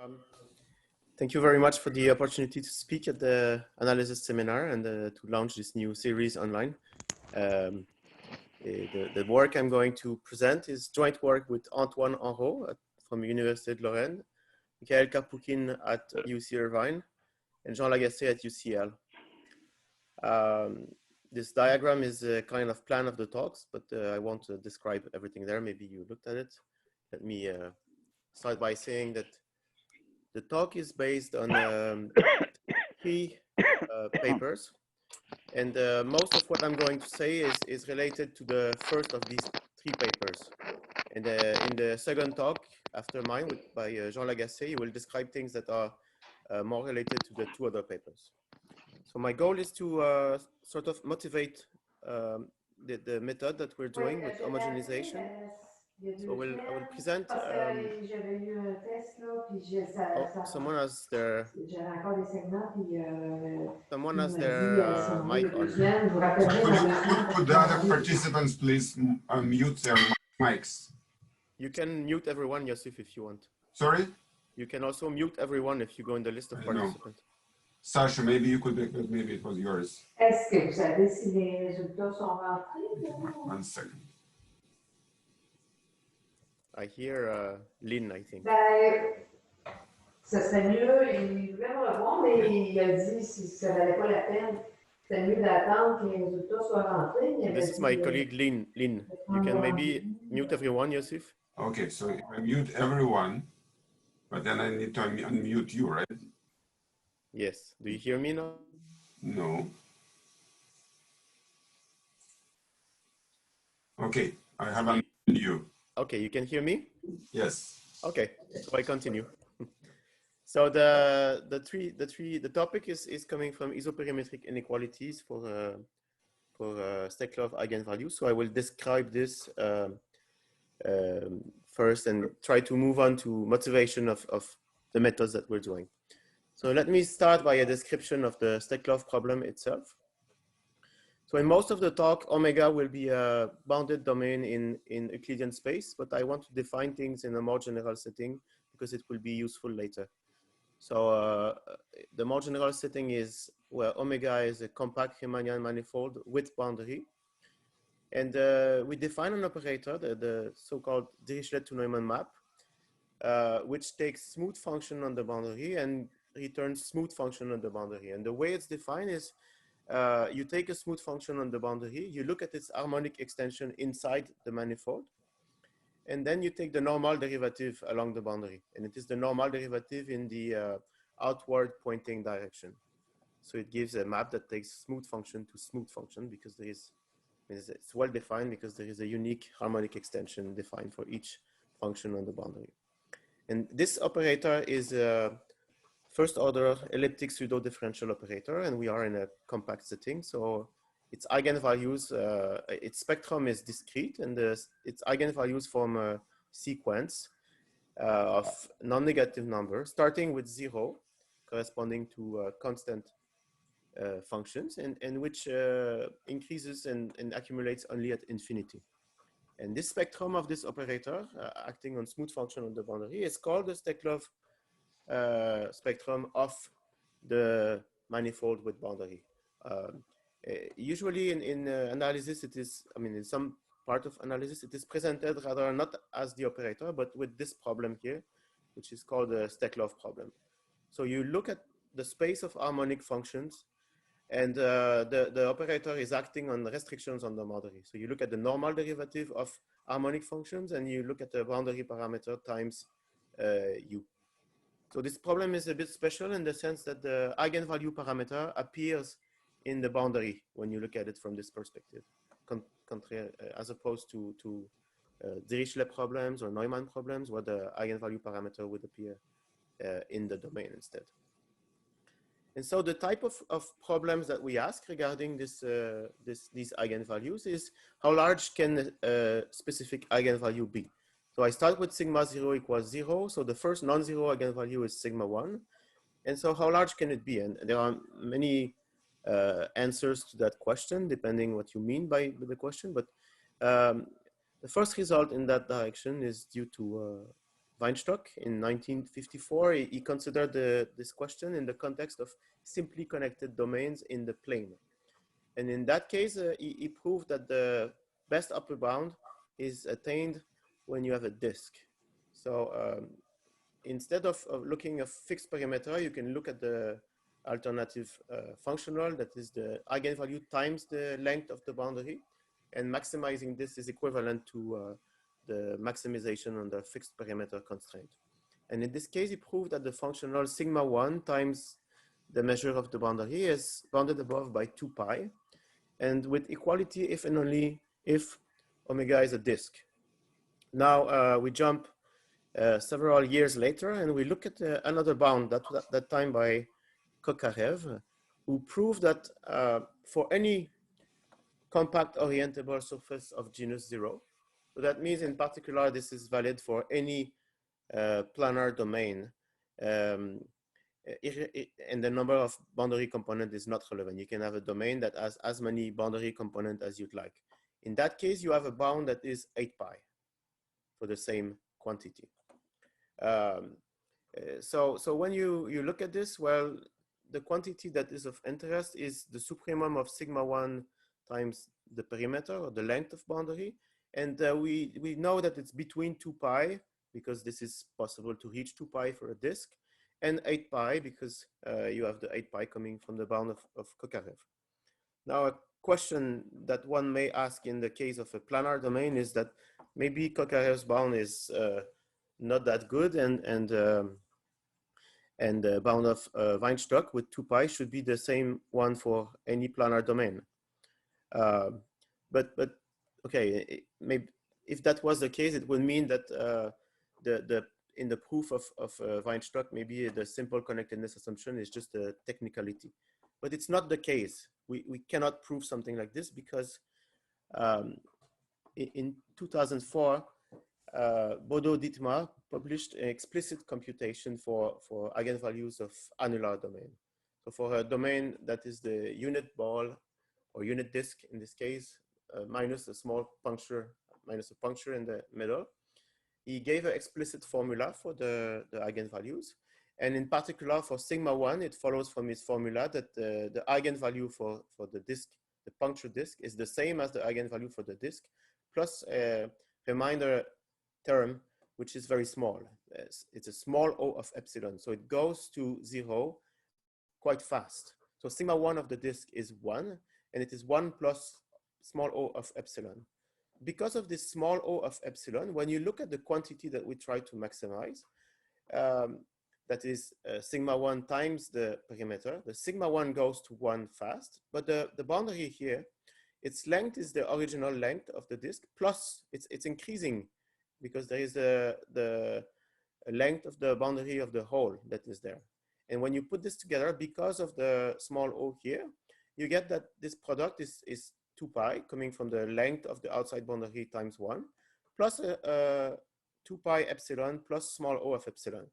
Um, Thank you very much for the opportunity to speak at the analysis seminar and to launch this new series online. The work I'm going to present is joint work with Antoine Henrot from Université Laval, Mikhail Karpukhin at UC Irvine, and Jean Lagacé at UCL. This diagram is a kind of plan of the talks, but I won't describe everything there. Maybe you looked at it. Let me start by saying that the talk is based on three papers, and most of what I'm going to say is related to the first of these three papers. And in the second talk, after mine by Jean Lagacé, he will describe things that are more related to the two other papers. So my goal is to sort of motivate the method that we're doing with homogenization. So I will present. Someone has their mic on. Could the other participants please mute their mics? You can mute everyone, Yosif, if you want. Sorry? You can also mute everyone if you go in the list of participants. Sasha, maybe you could, maybe it was yours. Est-ce que vous savez si les résultats sont rentrés? 1 second. I hear Lynn, I think. Ben, ça serait mieux, il voulait me revoir, mais il a dit si ça valait pas la peine, c'est mieux d'attendre que les résultats soient rentrés. This is my colleague Lynn. You can maybe mute everyone, Yosif. Okay, so I mute everyone, but then I need to unmute you, right? Yes. Do you hear me now? No. Okay, I have unmuted you. Okay, you can hear me? Yes. Okay, so I continue. So the topic is coming from isoperimetric inequalities for Steklov eigenvalues. So I will describe this first and try to move on to motivation of the methods that we're doing. So let me start by a description of the Steklov problem itself. So in most of the talk, omega will be a bounded domain in Euclidean space, but I want to define things in a more general setting because it will be useful later. So the more general setting is where omega is a compact Riemannian manifold with boundary. And we define an operator, the so-called Dirichlet to Neumann map, which takes smooth function on the boundary and returns smooth function on the boundary. And the way it's defined is you take a smooth function on the boundary, you look at its harmonic extension inside the manifold, and then you take the normal derivative along the boundary. And it is the normal derivative in the outward pointing direction. So it gives a map that takes smooth function to smooth function because it's well defined because there is a unique harmonic extension defined for each function on the boundary. And this operator is first order elliptic pseudo differential operator, and we are in a compact setting. So its eigenvalues, its spectrum is discrete, and its eigenvalues form a sequence of non-negative numbers, starting with 0, corresponding to constant functions, and which increases and accumulates only at infinity. And this spectrum of this operator, acting on smooth function on the boundary, is called the Steklov spectrum of the manifold with boundary. Usually in analysis, it is, in some part of analysis, it is presented rather not as the operator, but with this problem here, which is called the Steklov problem. So you look at the space of harmonic functions, and the operator is acting on restrictions on the boundary. So you look at the normal derivative of harmonic functions, and you look at the boundary parameter times u. So this problem is a bit special in the sense that the eigenvalue parameter appears in the boundary when you look at it from this perspective, as opposed to Dirichlet problems or Neumann problems where the eigenvalue parameter would appear in the domain instead. And so the type of problems that we ask regarding these eigenvalues is how large can a specific eigenvalue be? So I start with sigma 0 equals 0. So the first non-zero eigenvalue is sigma 1. And so how large can it be? And there are many answers to that question, depending what you mean by the question. But the first result in that direction is due to Weinstock in 1954. He considered this question in the context of simply connected domains in the plane. And in that case, he proved that the best upper bound is attained when you have a disk. So instead of looking at fixed perimeter, you can look at the alternative functional, that is the eigenvalue times the length of the boundary. And maximizing this is equivalent to the maximization on the fixed perimeter constraint. And in this case, he proved that the functional sigma 1 times the measure of the boundary is bounded above by 2 pi, and with equality if and only if omega is a disk. Now we jump several years later and we look at another bound that time by Kokarev, who proved that for any compact orientable surface of genus 0, so that means in particular this is valid for any planar domain, and the number of boundary component is not relevant. You can have a domain that has as many boundary components as you'd like. In that case, you have a bound that is 8 pi for the same quantity. So when you look at this, well, the quantity that is of interest is the supremum of sigma 1 times the perimeter or the length of boundary. And we know that it's between 2 pi, because this is possible to reach 2 pi for a disk, and 8 pi, because you have the 8 pi coming from the bound of Kokarev. Now, a question that one may ask in the case of a planar domain is that maybe Kokarev's bound is not that good, and the bound of Weinstock with 2 pi should be the same one for any planar domain. But okay, maybe if that was the case, it would mean that in the proof of Weinstock, maybe the simple connectedness assumption is just a technicality. But it's not the case. We cannot prove something like this because in 2004, Bodo Dietmar published an explicit computation for eigenvalues of annular domain. So for a domain that is the unit ball or unit disk in this case, minus a small puncture, minus a puncture in the middle, he gave an explicit formula for the eigenvalues. And in particular for sigma 1, it follows from his formula that the eigenvalue for the disk, the puncture disk, is the same as the eigenvalue for the disk, plus a reminder term, which is very small. It's a small o of epsilon. So it goes to 0 quite fast. So sigma 1 of the disk is 1, and it is 1 plus small o of epsilon. Because of this small o of epsilon, when you look at the quantity that we try to maximize, that is sigma 1 times the perimeter, the sigma 1 goes to 1 fast, but the boundary here, its length is the original length of the disk, plus it's increasing because there is the length of the boundary of the hole that is there. And when you put this together, because of the small o here, you get that this product is 2 pi coming from the length of the outside boundary times 1, plus 2 pi epsilon plus small o of epsilon.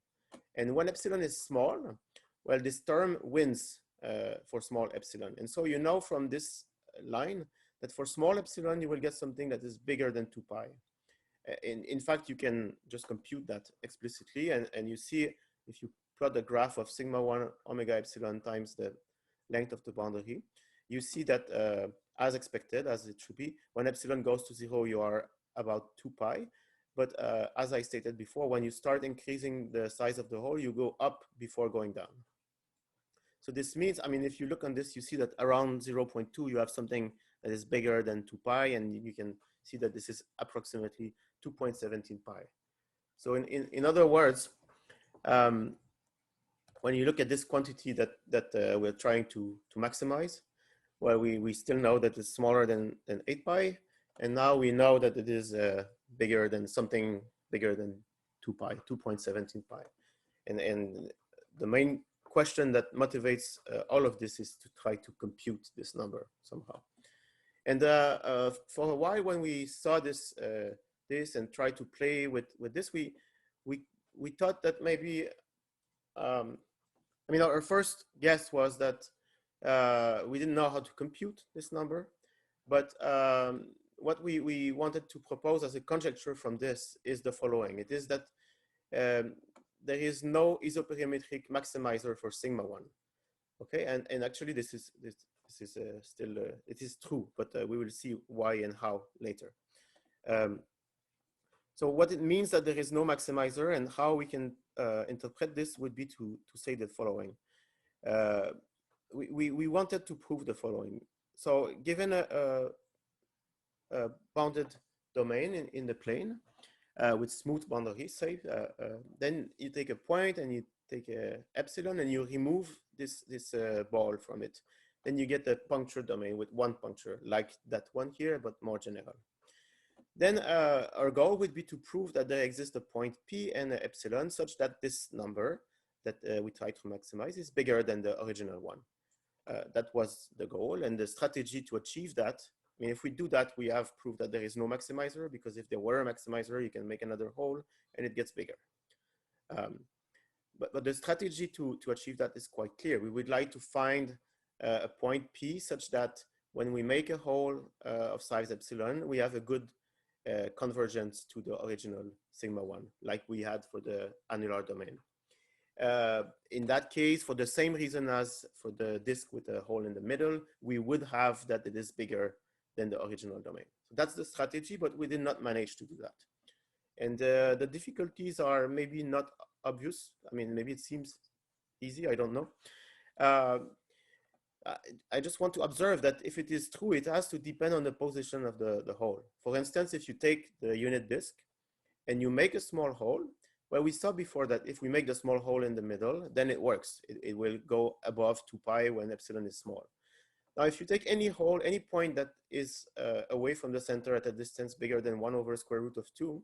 And when epsilon is small, well, this term wins for small epsilon. And so you know from this line that for small epsilon, you will get something that is bigger than 2 pi. In fact, you can just compute that explicitly. And you see, if you plot the graph of sigma 1 omega epsilon times the length of the boundary, you see that as expected, as it should be, when epsilon goes to 0, you are about 2 pi. But as I stated before, when you start increasing the size of the hole, you go up before going down. So this means, I mean, if you look on this, you see that around 0.2, you have something that is bigger than 2 pi, and you can see that this is approximately 2.17 pi. So in other words, when you look at this quantity that we're trying to maximize, well, we still know that it's smaller than 8 pi, and now we know that it is bigger than something bigger than 2 pi, 2.17 pi. And the main question that motivates all of this is to try to compute this number somehow. And for a while, when we saw this and tried to play with this, we thought that maybe, I mean, our first guess was that we didn't know how to compute this number, but what we wanted to propose as a conjecture from this is the following. It is that there is no isoperimetric maximizer for sigma 1. Okay, and actually this is still it is true, but we will see why and how later. So what it means that there is no maximizer, and how we can interpret this would be to say the following. We wanted to prove the following. So given a bounded domain in the plane with smooth boundaries, say, then you take a point and you take a epsilon and you remove this ball from it. Then you get a puncture domain with one puncture, like that one here, but more general. Then our goal would be to prove that there exists a point P and an epsilon such that this number that we try to maximize is bigger than the original one. That was the goal, and the strategy to achieve that. I mean, if we do that, we have proved that there is no maximizer, because if there were a maximizer, you can make another hole and it gets bigger. But the strategy to achieve that is quite clear. We would like to find a point P such that when we make a hole of size epsilon, we have a good convergence to the original sigma 1, like we had for the annular domain. In that case, for the same reason as for the disk with a hole in the middle, we would have that it is bigger than the original domain. So that's the strategy, but we did not manage to do that. And the difficulties are maybe not obvious. I mean, maybe it seems easy, I don't know. I just want to observe that if it is true, it has to depend on the position of the hole. For instance, if you take the unit disk and you make a small hole, well, we saw before that if we make the small hole in the middle, then it works. It will go above 2 pi when epsilon is small. Now, if you take any hole, any point that is away from the center at a distance bigger than 1 over square root of 2,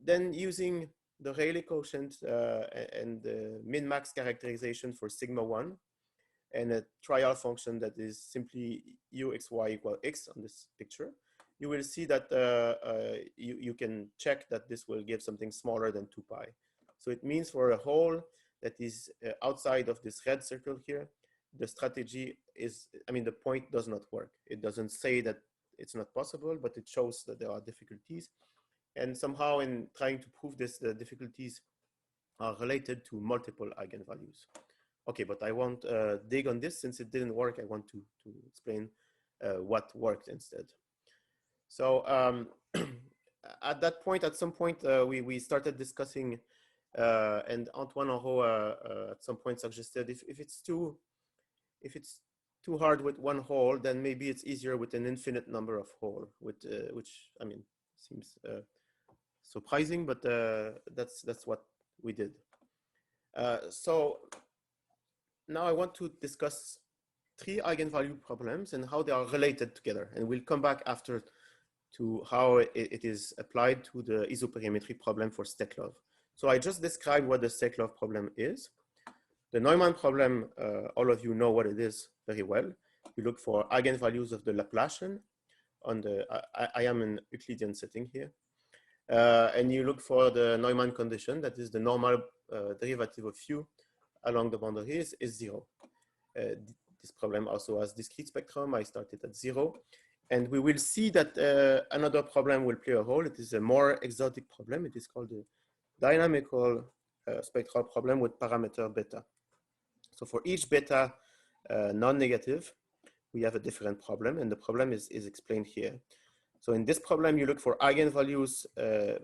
then using the Rayleigh quotient and the min-max characterization for sigma 1, and a trial function that is simply uxy equal x on this picture, you will see that you can check that this will give something smaller than 2 pi. So it means for a hole that is outside of this red circle here, the strategy is, I mean, the point does not work. It doesn't say that it's not possible, but it shows that there are difficulties. And somehow in trying to prove this, the difficulties are related to multiple eigenvalues. Okay, but I won't dig on this since it didn't work. I want to explain what worked instead. So at that point, at some point, we started discussing, and Antoine Henrot at some point suggested if it's too hard with one hole, then maybe it's easier with an infinite number of holes, which I mean seems surprising, but that's what we did. So now I want to discuss 3 eigenvalue problems and how they are related together, and we'll come back after to how it is applied to the isoperimetric problem for Steklov. So I just described what the Steklov problem is. The Neumann problem, all of you know what it is very well. You look for eigenvalues of the Laplacian on the, I am in Euclidean setting here. And you look for the Neumann condition, that is the normal derivative of phi along the boundaries is 0. This problem also has discrete spectrum. I started at 0. And we will see that another problem will play a role. It is a more exotic problem. It is called the dynamical spectral problem with parameter beta. So for each beta non-negative, we have a different problem, and the problem is explained here. So in this problem, you look for eigenvalues. The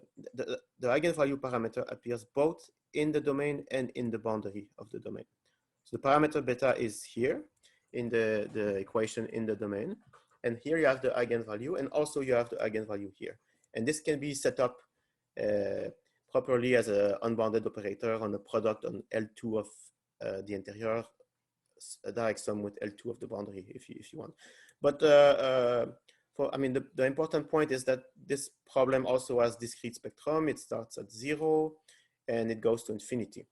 eigenvalue parameter appears both in the domain and in the boundary of the domain. So the parameter beta is here in the equation in the domain. And here you have the eigenvalue, and also you have the eigenvalue here. And this can be set up properly as an unbounded operator on the product on L2 of the interior, a direct sum with L2 of the boundary if you want. But I mean, the important point is that this problem also has discrete spectrum. It starts at 0 and it goes to infinity.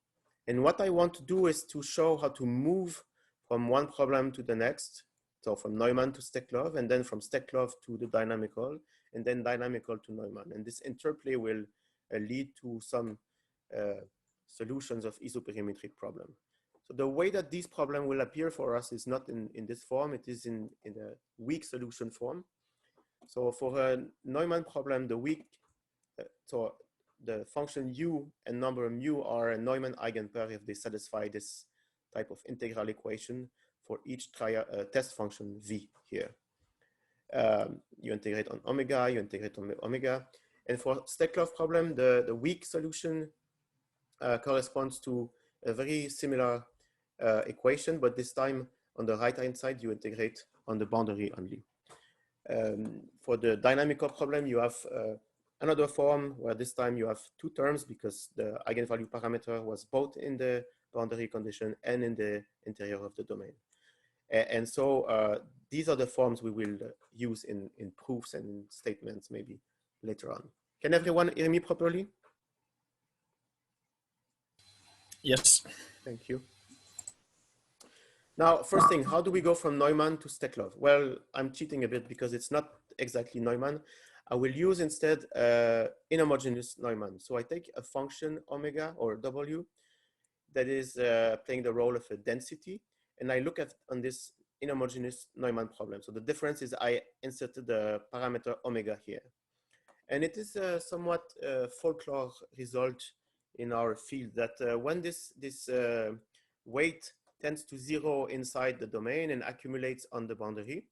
And what I want to do is to show how to move from one problem to the next. So from Neumann to Steklov, and then from Steklov to the dynamical, and then dynamical to Neumann. And this interplay will lead to some solutions of isoperimetric problem. So the way that this problem will appear for us is not in this form, it is in a weak solution form. So for a Neumann problem, the weak, so the function u and number mu are a Neumann eigenpair if they satisfy this type of integral equation for each test function v here. You integrate on omega, you integrate on omega. And for Steklov problem, the weak solution corresponds to a very similar equation, but this time on the right-hand side, you integrate on the boundary only. For the dynamical problem, you have another form where this time you have two terms because the eigenvalue parameter was both in the boundary condition and in the interior of the domain. And so these are the forms we will use in proofs and statements maybe later on. Can everyone hear me properly? Yes. Thank you. Now, first thing, how do we go from Neumann to Steklov? Well, I'm cheating a bit because it's not exactly Neumann. I will use instead inhomogeneous Neumann. So I take a function omega or W that is playing the role of a density, and I look at on this inhomogeneous Neumann problem. So the difference is I inserted the parameter omega here. And it is a somewhat folklore result in our field that when this weight tends to zero inside the domain and accumulates on the boundary,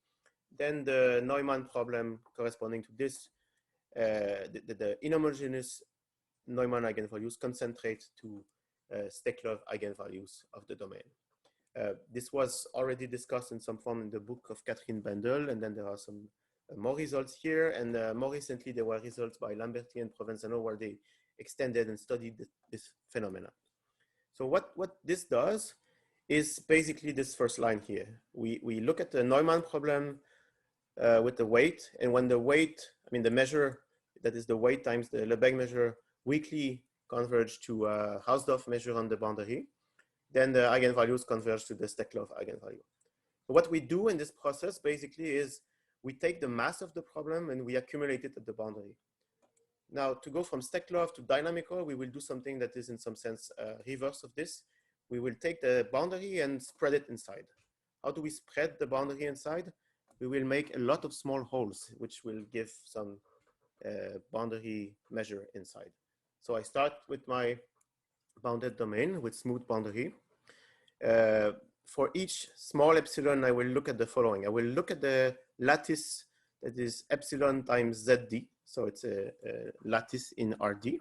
then the Neumann problem corresponding to this, the inhomogeneous Neumann eigenvalues concentrate to Steklov eigenvalues of the domain. This was already discussed in some form in the book of Catherine Bendel, and then there are some more results here, and more recently there were results by Lamberti and Provenzano where they extended and studied this phenomena. So what this does is basically this first line here. We look at the Neumann problem with the weight, and when the weight, I mean the measure, that is the weight times the Lebesgue measure, weakly converge to Hausdorff measure on the boundary, then the eigenvalues converge to the Steklov eigenvalue. So what we do in this process basically is we take the mass of the problem and we accumulate it at the boundary. Now, to go from Steklov to dynamical, we will do something that is in some sense reverse of this. We will take the boundary and spread it inside. How do we spread the boundary inside? We will make a lot of small holes, which will give some boundary measure inside. So I start with my bounded domain with smooth boundary. For each small epsilon, I will look at the following. I will look at the lattice that is epsilon times ZD. So it's a lattice in RD.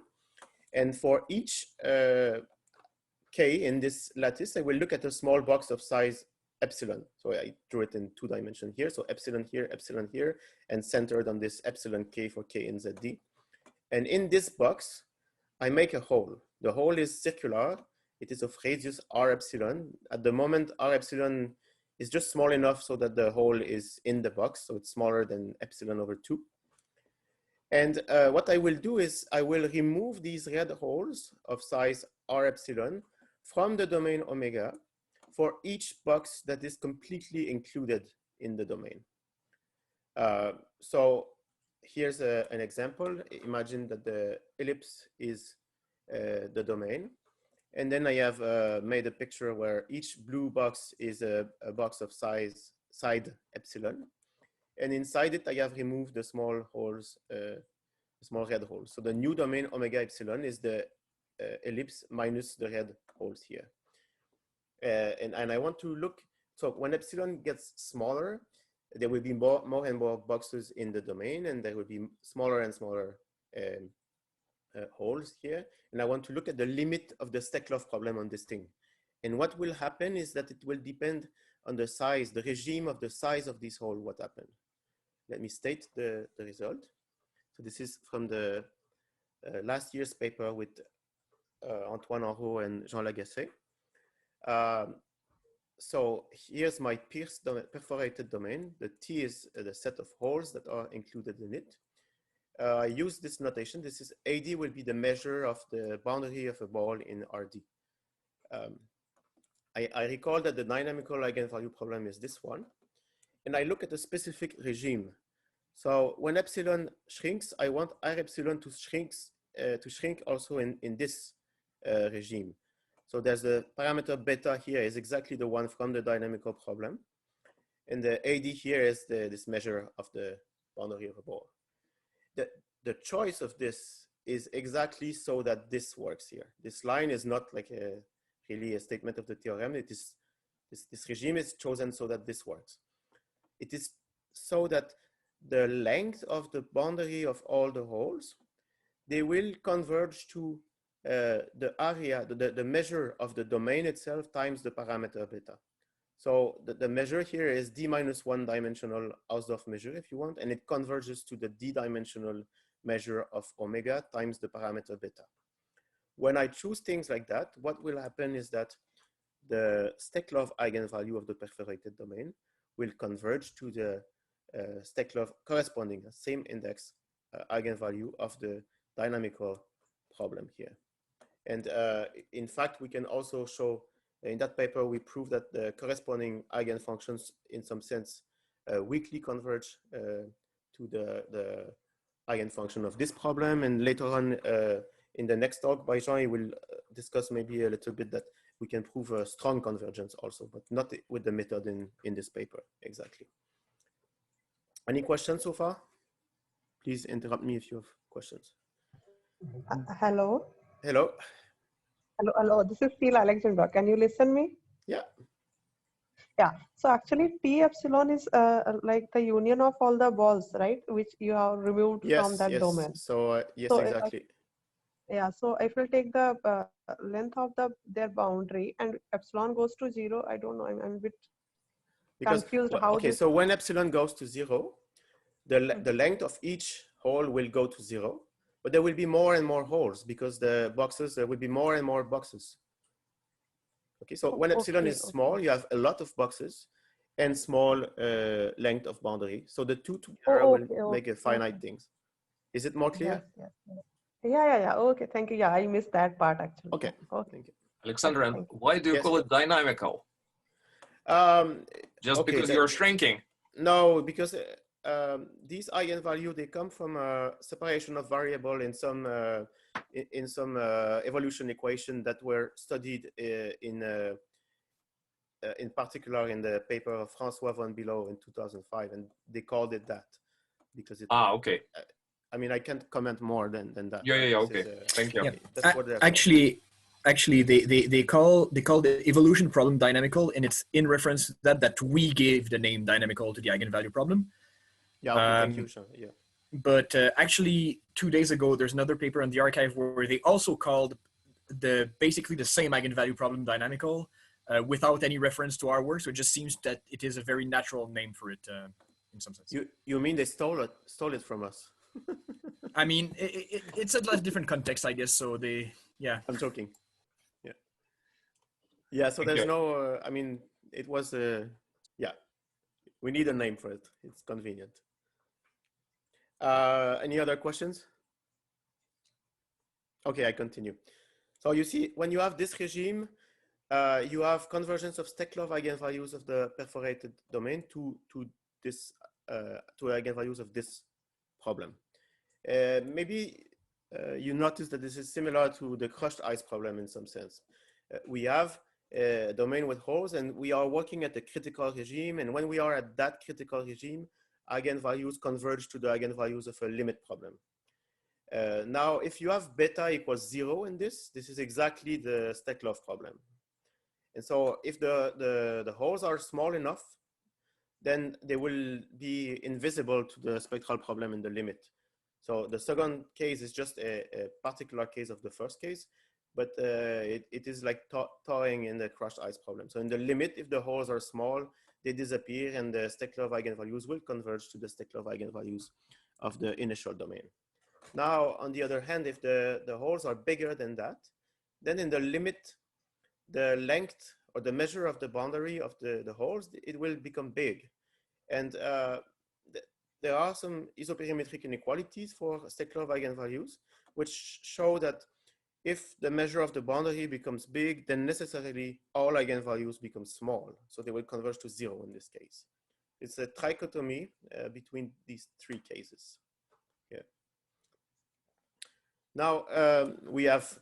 And for each K in this lattice, I will look at a small box of size epsilon. So I drew it in 2 dimensions here. So epsilon here, and centered on this epsilon K for K in ZD. And in this box, I make a hole. The hole is circular. It is of radius R epsilon. At the moment, R epsilon is just small enough so that the hole is in the box. So it's smaller than epsilon over 2. And what I will do is I will remove these red holes of size R epsilon from the domain omega for each box that is completely included in the domain. So here's an example. Imagine that the ellipse is the domain. And then I have made a picture where each blue box is a box of size side epsilon. And inside it, I have removed the small holes, small red holes. So the new domain omega epsilon is the ellipse minus the red holes here. And I want to look, so when epsilon gets smaller, there will be more and more boxes in the domain, and there will be smaller and smaller holes here. And I want to look at the limit of the Steklov problem on this thing. And what will happen is that it will depend on the size, the regime of the size of this hole, what happened. Let me state the result. So this is from the last year's paper with Antoine Henrot and Jean Lagacé. So here's my perforated domain. The T is the set of holes that are included in it. I use this notation. This is AD will be the measure of the boundary of a ball in RD. I recall that the dynamical eigenvalue problem is this one. And I look at a specific regime. So when epsilon shrinks, I want R epsilon to shrink also in this regime. So there's the parameter beta here is exactly the one from the dynamical problem. And the AD here is this measure of the boundary of a ball. The choice of this is exactly so that this works here. This line is not like really a statement of the theorem. It is, this regime is chosen so that this works. It is so that the length of the boundary of all the holes, they will converge to the area, the measure of the domain itself times the parameter beta. So the measure here is d-1 dimensional Hausdorff measure, if you want, and it converges to the d-dimensional measure of omega times the parameter beta. When I choose things like that, what will happen is that the Steklov eigenvalue of the perforated domain will converge to the Steklov corresponding, same index eigenvalue of the dynamical problem here. And in fact, we can also show, in that paper, we prove that the corresponding eigenfunctions, in some sense, weakly converge to the eigenfunction of this problem. And later on, in the next talk by Jean, he will discuss maybe a little bit that we can prove a strong convergence also, but not with the method in this paper, exactly. Any questions so far? Please interrupt me if you have questions. Hello. Hello. Hello. This is Alexandre. Can you listen me? Yeah. Yeah. So actually, P epsilon is like the union of all the balls, right? Which you have removed from that domain. So yes, so, exactly. Yeah. So if we take the length of their boundary and epsilon goes to 0, I don't know. I'm a bit confused. How? Okay. So when epsilon goes to 0, the length of each hole will go to 0. But there will be more and more holes because the boxes, there will be more and more boxes. Okay, so when epsilon is small, you have a lot of boxes and small length of boundary. So the two together will make a finite things. Is it more clear? Yes. Yeah. Okay, thank you. Yeah, I missed that part actually. Okay, okay. Thank you. Alexandre, why do you call it dynamical? Just because you're shrinking? No, because these eigenvalues, they come from a separation of variable in some evolution equation that were studied in particular in the paper of François von Below in 2005, and they called it that because it. Okay. I mean, I can't comment more than that. Yeah. Okay. Thank you. Yeah. That's what actually, they call the evolution problem dynamical, and it's in reference to that we gave the name dynamical to the eigenvalue problem. Yeah, okay, thank you, Jean. Yeah. But actually, 2 days ago, there's another paper in the archive where they also called basically the same eigenvalue problem dynamical without any reference to our work. So it just seems that it is a very natural name for it in some sense. You mean they stole it from us? I mean, it's a different context, I guess. So yeah. I'm joking. Yeah. Yeah. So there's no. I mean, it was yeah. We need a name for it. It's convenient. Any other questions? Okay, I continue. So you see, when you have this regime, you have convergence of Steklov eigenvalues of the perforated domain to this to eigenvalues of this problem. Maybe you notice that this is similar to the crushed ice problem in some sense. We have a domain with holes, and we are working at the critical regime. And when we are at that critical regime, eigenvalues converge to the eigenvalues of a limit problem. Now, if you have beta equals 0 in this is exactly the Steklov problem. And so if the holes are small enough, then they will be invisible to the spectral problem in the limit. So the second case is just a particular case of the first case, but it is like thawing in the crushed ice problem. So in the limit, if the holes are small, they disappear, and the Steklov eigenvalues will converge to the Steklov eigenvalues of the initial domain. Now, on the other hand, if the holes are bigger than that, then in the limit, the length or the measure of the boundary of the holes, it will become big. And there are some isoperimetric inequalities for Steklov eigenvalues, which show that if the measure of the boundary becomes big, then necessarily all eigenvalues become small. So they will converge to 0 in this case. It's a trichotomy between these three cases. Yeah. Now, we have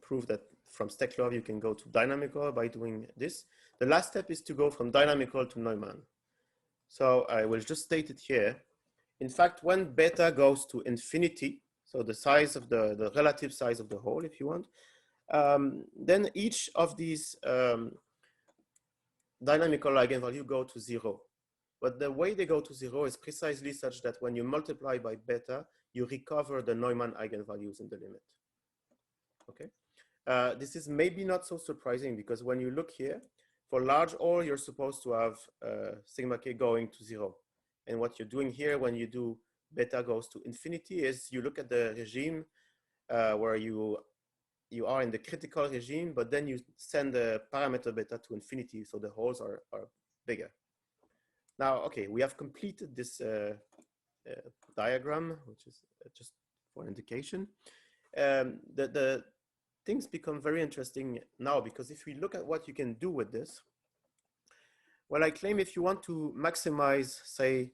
proved that from Steklov, you can go to dynamical by doing this. The last step is to go from dynamical to Neumann. So I will just state it here. In fact, when beta goes to infinity, So the size of the relative size of the hole, if you want. Then each of these dynamical eigenvalue go to 0. But the way they go to 0 is precisely such that when you multiply by beta, you recover the Neumann eigenvalues in the limit. Okay. This is maybe not so surprising because when you look here, for large O, you're supposed to have sigma k going to 0. And what you're doing here when you do beta goes to infinity is you look at the regime where you are in the critical regime, but then you send the parameter beta to infinity, so the holes are bigger. Now, okay, we have completed this diagram, which is just for indication. The things become very interesting now, because if we look at what you can do with this, well, I claim if you want to maximize, say,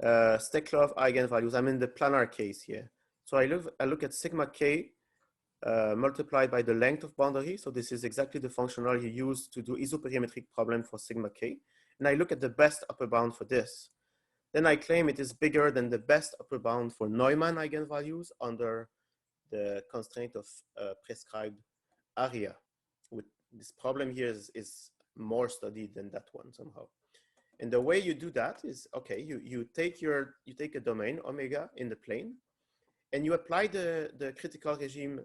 Steklov eigenvalues, I'm in the planar case here. So I look at sigma k multiplied by the length of boundary. So this is exactly the functional you use to do isoperimetric problem for sigma k. And I look at the best upper bound for this. Then I claim it is bigger than the best upper bound for Neumann eigenvalues under the constraint of prescribed area. With this problem here is more studied than that one somehow. And the way you do that is, okay, you take a domain omega in the plane, and you apply the critical regime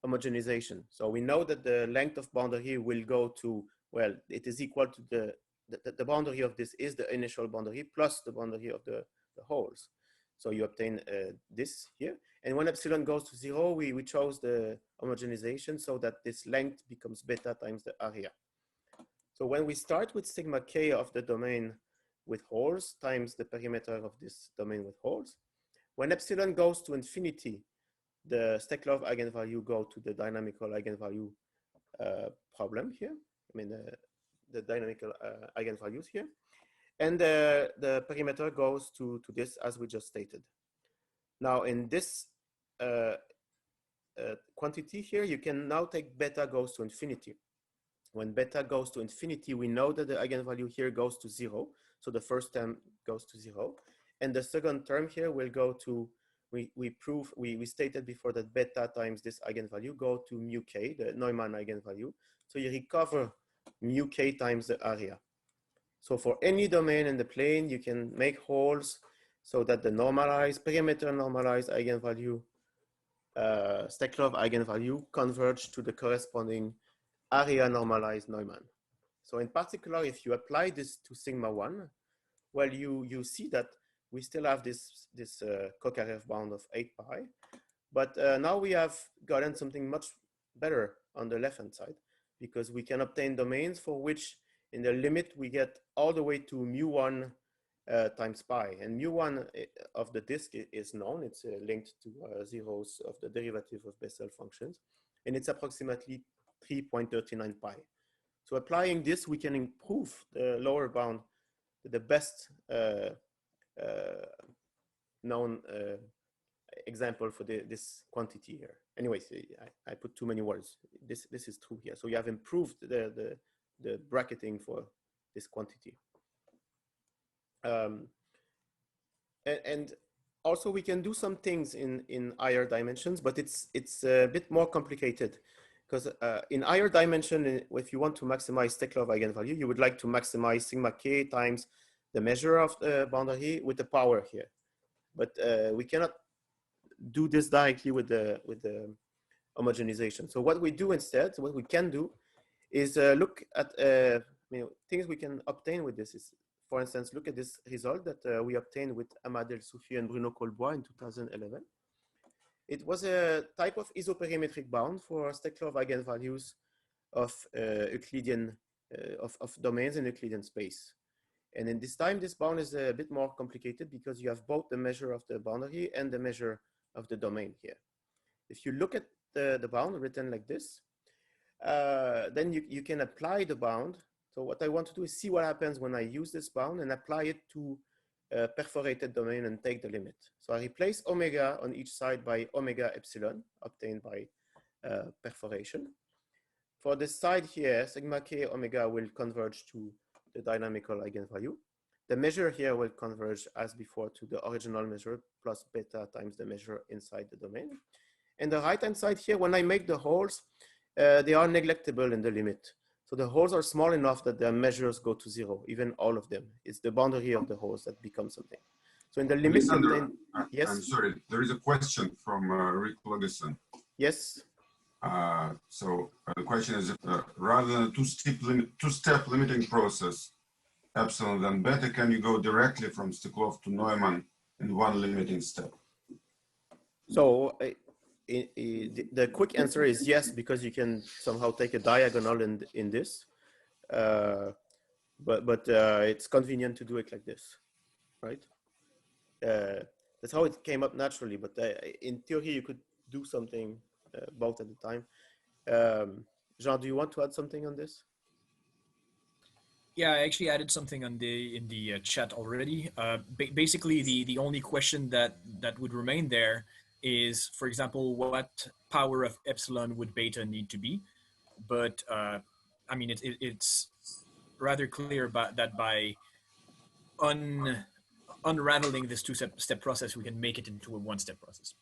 homogenization. So we know that the length of boundary will go to, well, it is equal to the boundary of this is the initial boundary plus the boundary of the holes. So you obtain this here. And when epsilon goes to 0, we chose the homogenization so that this length becomes beta times the area. So when we start with sigma k of the domain with holes times the perimeter of this domain with holes, when epsilon goes to infinity, the Steklov eigenvalue go to the dynamical eigenvalue problem here. I mean, the dynamical eigenvalues here. And the perimeter goes to this, as we just stated. Now, in this quantity here, you can now take beta goes to infinity. When beta goes to infinity, we know that the eigenvalue here goes to 0. So the first term goes to 0. And the second term here will go to, we stated before that beta times this eigenvalue go to mu k, the Neumann eigenvalue. So you recover mu k times the area. So for any domain in the plane, you can make holes so that the normalized, perimeter normalized eigenvalue, Steklov eigenvalue converge to the corresponding area normalized Neumann. So in particular, if you apply this to sigma 1, well, you see that we still have this Kokarev bound of 8 pi, but now we have gotten something much better on the left-hand side, because we can obtain domains for which in the limit we get all the way to mu1 times pi, and mu1 of the disk is known. It's linked to zeros of the derivative of Bessel functions, and it's approximately 3.39 pi. So applying this, we can improve the lower bound to the best known example for this quantity here. Anyways, I put too many words. This is true here. So you have improved the bracketing for this quantity. And also we can do some things in higher dimensions, but it's a bit more complicated, because in higher dimension, if you want to maximize Steklov eigenvalue, you would like to maximize sigma k times the measure of the boundary with the power here. But we cannot do this directly with the homogenization. So what we do instead, what we can do is look at things we can obtain with this. Is, for instance, look at this result that we obtained with Amadel Soufi and Bruno Colbois in 2011. It was a type of isoperimetric bound for Steklov eigenvalues of Euclidean of domains in Euclidean space. And in this time, this bound is a bit more complicated because you have both the measure of the boundary and the measure of the domain here. If you look at the bound written like this, then you can apply the bound. So what I want to do is see what happens when I use this bound and apply it to a perforated domain and take the limit. So I replace omega on each side by omega epsilon obtained by perforation. For this side here, sigma k omega will converge to the dynamical eigenvalue. the measure here will converge as before to the original measure plus beta times the measure inside the domain. And the right-hand side here, when I make the holes, they are neglectable in the limit. So the holes are small enough that their measures go to 0, even all of them. It's the boundary of the holes that becomes something. So in the limit, Alexandre, yes? I'm sorry, there is a question from Rick Lagacé. Yes. So the question is, rather than a two-step limiting process, epsilon then beta, can you go directly from Steklov to Neumann in one limiting step? So the quick answer is yes, because you can somehow take a diagonal in this, but it's convenient to do it like this, right? That's how it came up naturally, but in theory you could do something both at the time. Jean, do you want to add something on this? Yeah, I actually added something on in the chat already. Basically, the only question that would remain there is, for example, what power of epsilon would beta need to be? But I mean, it's rather clear about that by unraveling this two-step process, we can make it into a one-step process.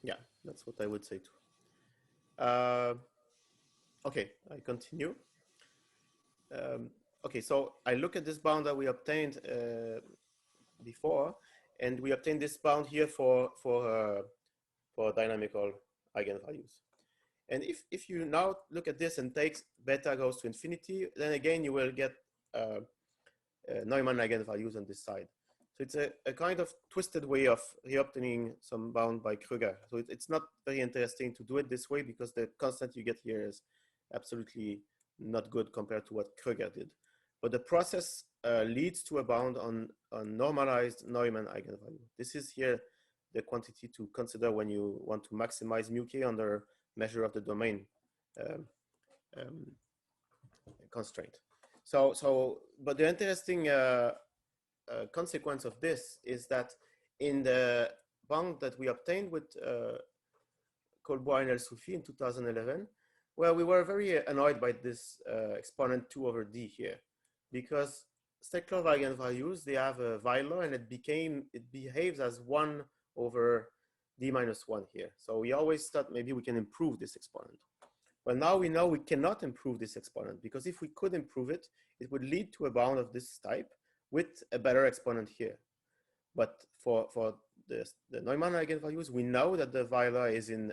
Yeah, that's what I would say too. Okay, I continue. Okay, so I look at this bound that we obtained before, and we obtained this bound here for dynamical eigenvalues. And if you now look at this and take beta goes to infinity, then again you will get Neumann eigenvalues on this side. So it's a kind of twisted way of reobtaining some bound by Krüger. So it's not very interesting to do it this way because the constant you get here is absolutely not good compared to what Krüger did. But the process leads to a bound on normalized Neumann eigenvalue. This is here the quantity to consider when you want to maximize mu k under measure of the domain constraint. But the interesting consequence of this is that in the bound that we obtained with Colbois and El-Soufi in 2011, well, we were very annoyed by this exponent 2 over d here, because Steklov eigenvalues, they have a Weyler and it behaves as 1 over d minus 1 here. So we always thought maybe we can improve this exponent. Well, now we know we cannot improve this exponent, because if we could improve it, it would lead to a bound of this type with a better exponent here. But for the Neumann eigenvalues, we know that the Weyler is in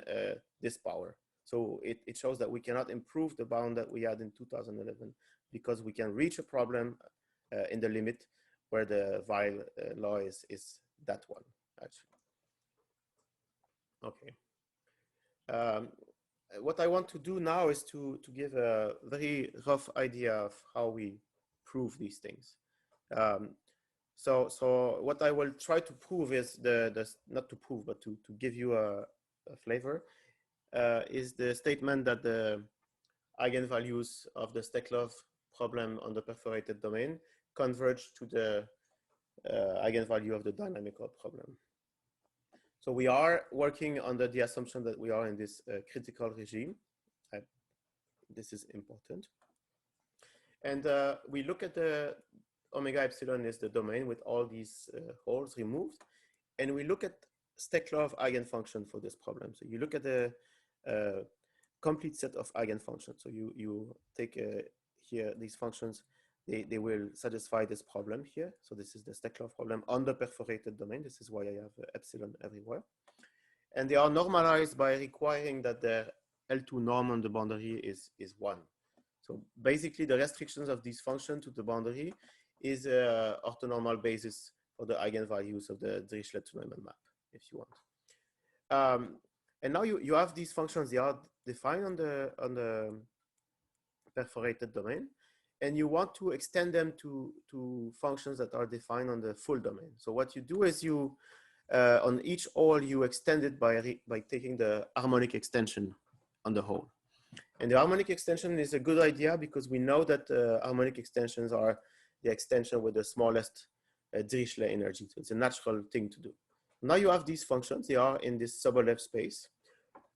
this power. So it shows that we cannot improve the bound that we had in 2011 because we can reach a problem in the limit where the Weyl law is that one, actually. Okay. What I want to do now is to give a very rough idea of how we prove these things. So what I will try to prove is not to prove, but to give you a flavor, is the statement that the eigenvalues of the Steklov problem on the perforated domain converge to the eigenvalue of the dynamical problem. So we are working under the assumption that we are in this critical regime. This is important. And we look at the omega epsilon is the domain with all these holes removed. And we look at Steklov eigenfunction for this problem. So you look at the complete set of eigenfunctions. So you take here these functions, they will satisfy this problem here. So this is the Steklov problem on the perforated domain. This is why I have epsilon everywhere. And they are normalized by requiring that the L2 norm on the boundary is 1. So basically the restrictions of this function to the boundary is an orthonormal basis for the eigenvalues of the Dirichlet to Neumann map, if you want. And now you have these functions, they are defined on the perforated domain, and you want to extend them to functions that are defined on the full domain. So what you do is you, on each hole, you extend it by taking the harmonic extension on the hole. And the harmonic extension is a good idea because we know that harmonic extensions are the extension with the smallest Dirichlet energy. So it's a natural thing to do. Now you have these functions, they are in this Sobolev space.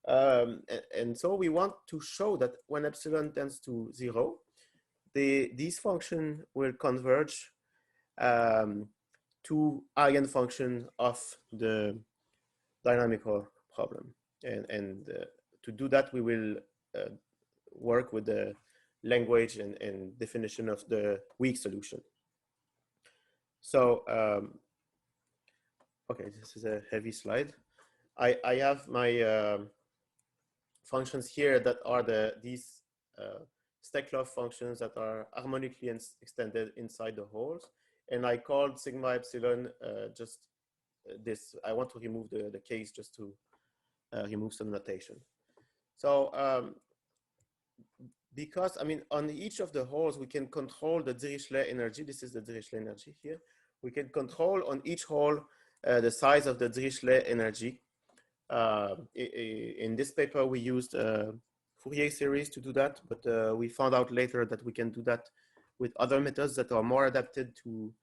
And so we want to show that when epsilon tends to 0, these functions will converge two eigenfunctions of the dynamical problem. And to do that, we will work with the language and definition of the weak solution. So, okay, this is a heavy slide. I have my functions here that are these Steklov functions that are harmonically extended inside the holes. And I called sigma epsilon just this. I want to remove the case just to remove some notation. So because, I mean, on each of the holes, we can control the Dirichlet energy. This is the Dirichlet energy here. We can control on each hole the size of the Dirichlet energy. In this paper, we used Fourier series to do that, but we found out later that we can do that with other methods that are more adapted to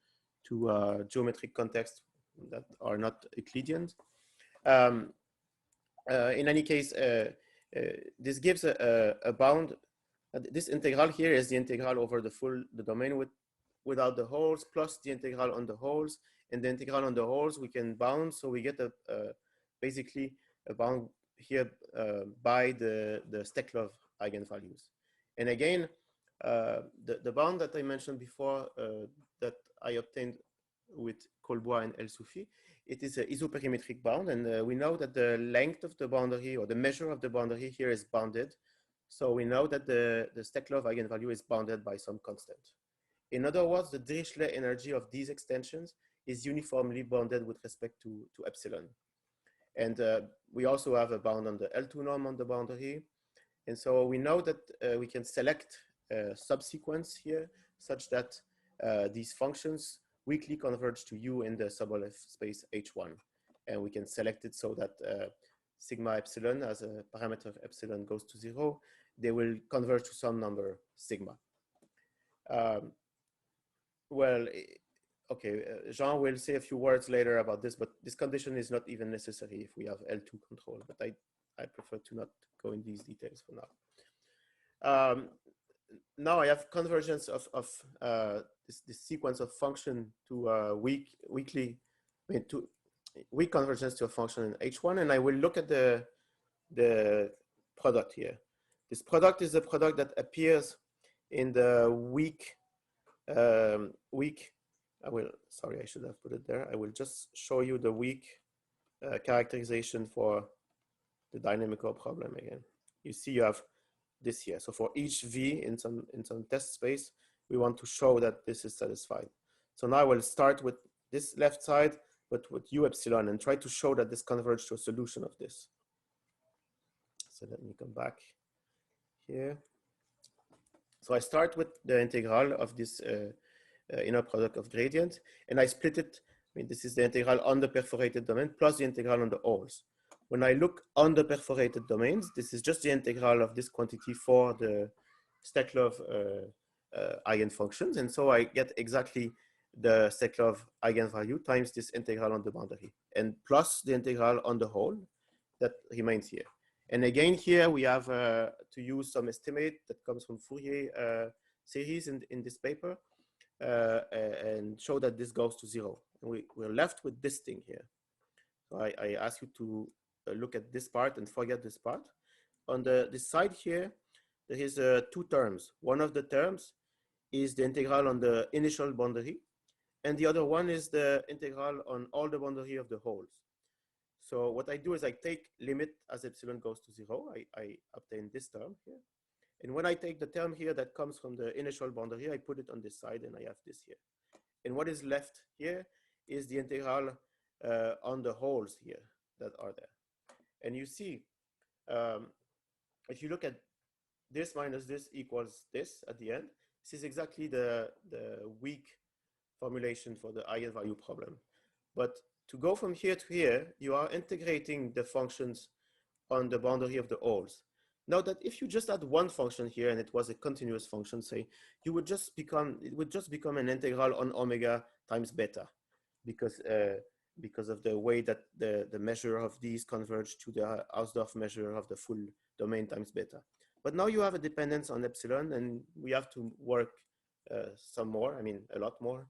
geometric contexts that are not Euclidean. In any case, this gives a bound. This integral here is the integral over the domain without the holes plus the integral on the holes, and the integral on the holes we can bound, so we get basically a bound here by the Steklov eigenvalues. And again, the bound that I mentioned before that I obtained with Colbois and El-Soufi, it is an isoperimetric bound, and we know that the length of the boundary or the measure of the boundary here is bounded. So we know that the Steklov eigenvalue is bounded by some constant. In other words, the Dirichlet energy of these extensions is uniformly bounded with respect to epsilon. And we also have a bound on the L2 norm on the boundary. And so we know that we can select a subsequence here such that these functions weakly converge to U in the subolef space H1. And we can select it so that sigma epsilon, as a parameter epsilon goes to 0, they will converge to some number sigma. Well, okay, Jean will say a few words later about this, but this condition is not even necessary if we have L2 control, but I prefer to not go in these details for now. Now I have convergence of this sequence of function to weak convergence to a function in H1, and I will look at the product here. This product is a product that appears in the weak. Sorry, I should have put it there. I will just show you the weak characterization for the dynamical problem again. You see, you have this here. So for each V in some test space, we want to show that this is satisfied. So now I will start with this left side, but with U epsilon, and try to show that this converges to a solution of this. So let me come back here. So I start with the integral of this inner product of gradient, and I split it. I mean, this is the integral on the perforated domain plus the integral on the holes. When I look on the perforated domains, this is just the integral of this quantity for the Steklov eigenfunctions. And so I get exactly the Steklov eigenvalue times this integral on the boundary, and plus the integral on the hole that remains here. And again, here we have to use some estimate that comes from Fourier series in this paper and show that this goes to 0. And we're left with this thing here. So I ask you to look at this part and forget this part. On this side here, there is two terms. One of the terms is the integral on the initial boundary, and the other one is the integral on all the boundary of the holes. So what I do is I take limit as epsilon goes to 0. I obtain this term here. And when I take the term here that comes from the initial boundary, I put it on this side and I have this here. And what is left here is the integral on the holes here that are there. And you see, if you look at this minus this equals this at the end, this is exactly the weak formulation for the eigenvalue problem. But to go from here to here, you are integrating the functions on the boundary of the holes. Now that if you just had one function here and it was a continuous function, say, it would just become an integral on omega times beta, because of the way that the measure of these converge to the Hausdorff measure of the full domain times beta. But now you have a dependence on epsilon, and we have to work some more, I mean, a lot more.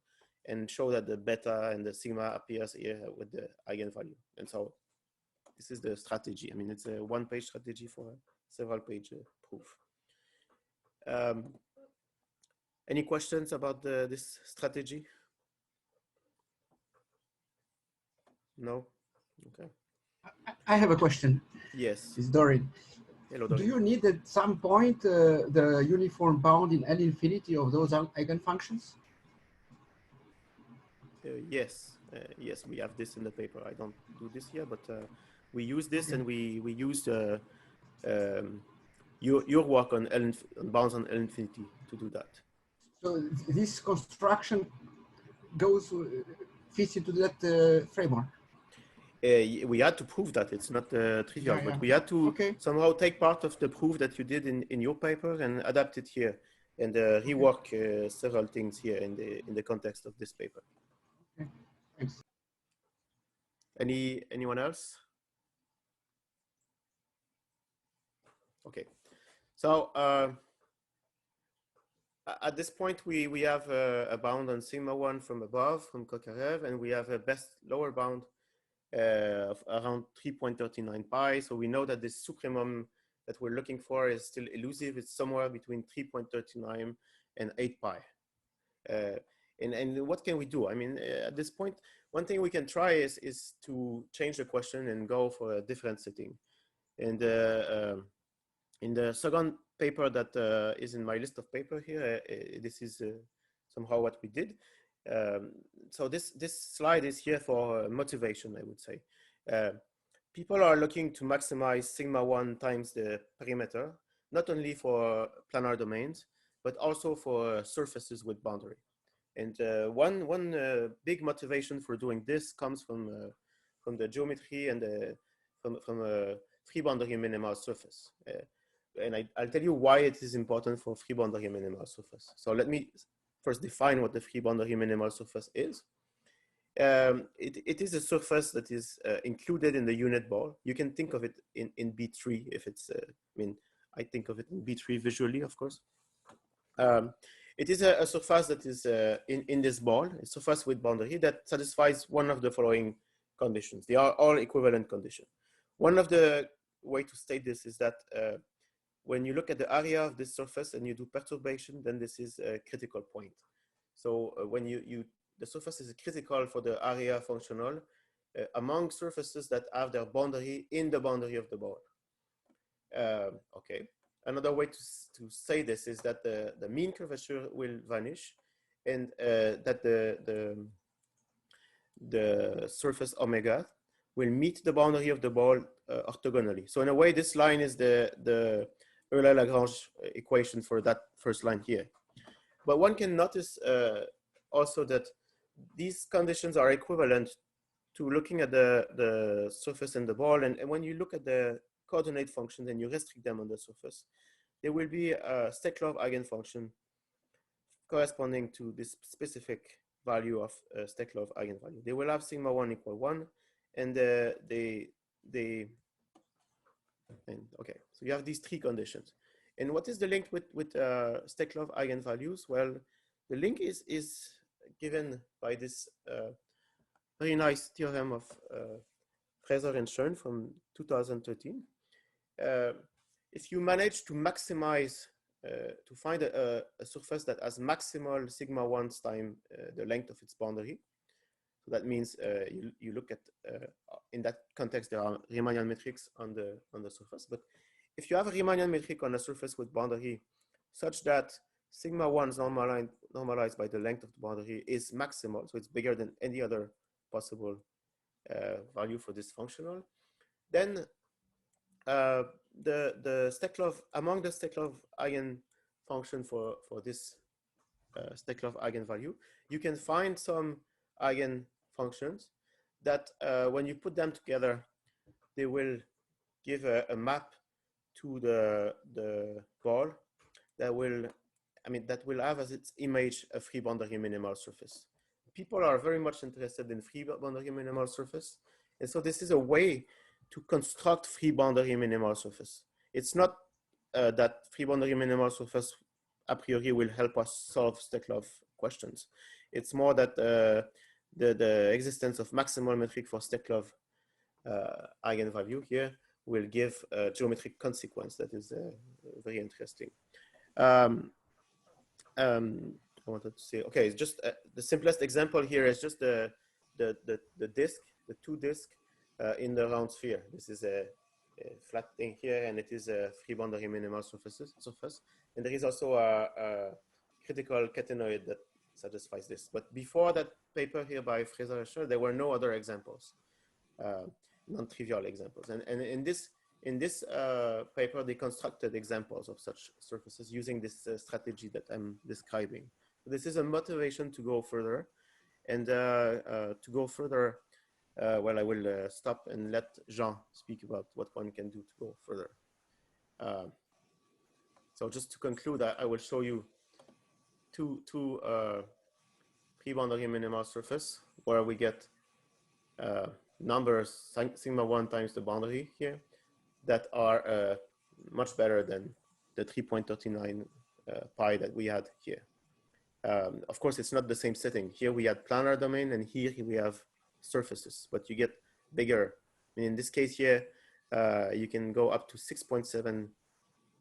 and show that the beta and the sigma appears here with the eigenvalue. And so this is the strategy. I mean, it's a one-page strategy for a several-page proof. Any questions about this strategy? No? Okay. I have a question. Yes. It's Doreen. Hello, Do Doreen. you need at some point the uniform bound in L infinity of those eigenfunctions? Yes. Yes, we have this in the paper. I don't do this here, but we use this, and we used your work on bounds on L infinity to do that. So this construction fits into that framework. We had to prove that. It's not trivial, but we had to somehow take part of the proof that you did in your paper and adapt it here, and rework several things here in the context of this paper. Okay. Thanks. Anyone else? Okay. So at this point, we have a bound on sigma 1 from above, from Kokarev, and we have a best lower bound of around 3.39 pi. So we know that this supremum that we're looking for is still elusive. It's somewhere between 3.39 and 8 pi. And what can we do? I mean, at this point, one thing we can try is to change the question and go for a different setting. And in the second paper that is in my list of paper here, this is somehow what we did. So this slide is here for motivation, I would say. People are looking to maximize sigma 1 times the perimeter, not only for planar domains, but also for surfaces with boundary. And one big motivation for doing this comes from the geometry and from a free boundary minimal surface. And I'll tell you why it is important for free boundary minimal surface. So let me first define what the free boundary minimal surface is. It is a surface that is included in the unit ball. You can think of it in B3 if it's, I mean, I think of it in B3 visually, of course. It is a surface that is in this ball, a surface with boundary that satisfies one of the following conditions. They are all equivalent conditions. One of the way to state this is that when you look at the area of this surface and you do perturbation, then this is a critical point. So when the surface is critical for the area functional among surfaces that have their boundary in the boundary of the ball. Okay. Another way to say this is that the mean curvature will vanish, and that the surface omega will meet the boundary of the ball orthogonally. So in a way, this line is the Euler-Lagrange equation for that first line here. But one can notice also that these conditions are equivalent to looking at the surface and the ball. And when you look at the coordinate functions and you restrict them on the surface, there will be a Steklov eigenfunction corresponding to this specific value of Steklov eigenvalue. They will have sigma 1 equal 1, and okay, so you have these three conditions. And what is the link with Steklov eigenvalues? Well, the link is given by this very nice theorem of Fraser and Schoen from 2013. If you manage to maximize, to find a surface that has maximal sigma 1s times the length of its boundary, so that means you look at, in that context, there are Riemannian metrics on the surface. But if you have a Riemannian metric on a surface with boundary such that sigma 1s normalized by the length of the boundary is maximal, so it's bigger than any other possible value for this functional, then the Steklov, among the Steklov eigenfunction for this Steklov eigenvalue, you can find some eigenfunctions that when you put them together, they will give a map to the ball that will, that will have as its image a free boundary minimal surface. People are very much interested in free boundary minimal surface. And so this is a way to construct free boundary minimal surface. It's not that free boundary minimal surface a priori will help us solve Steklov questions. It's more that the existence of maximal metric for Steklov eigenvalue here will give a geometric consequence that is very interesting. I wanted to say, okay, it's just the simplest example here is just the disk, the two disk in the round sphere. This is a flat thing here, and it is a free boundary minimal surface. And there is also a critical catenoid that satisfies this. But before that paper here by Fraser, there were no other examples, non-trivial examples. And in this paper, they constructed examples of such surfaces using this strategy that I'm describing. This is a motivation to go further. And to go further, well, I will stop and let Jean speak about what one can do to go further. So just to conclude, I will show you two pre-boundary minimal surface where we get numbers sigma 1 times the boundary here that are much better than the 3.39 pi that we had here. Of course, it's not the same setting. Here we had planar domain, and here we have surfaces, but you get bigger. And in this case here, you can go up to 6.7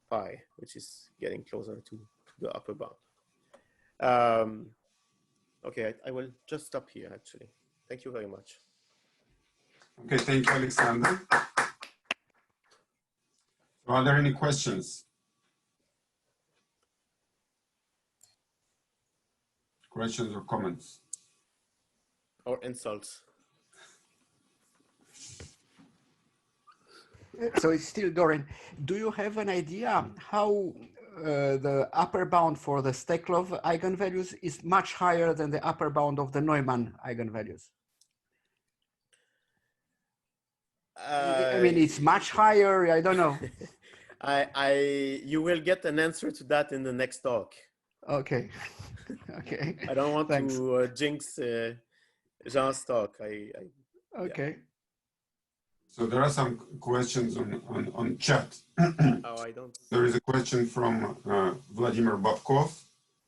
pi, which is getting closer to the upper bound. Okay, I will just stop here, actually. Thank you very much. Okay, thank you, Alexander. Are there any questions? Questions or comments? Or insults? So it's still Lorraine. Do you have an idea how the upper bound for the Steklov eigenvalues is much higher than the upper bound of the Neumann eigenvalues? I mean, it's much higher. I don't know. You will get an answer to that in the next talk. Okay. Okay. I don't want Thanks. to jinx Jean's talk. Okay. Yeah. So there are some questions on chat. Oh, I don't. There is a question from Vladimir Babkov.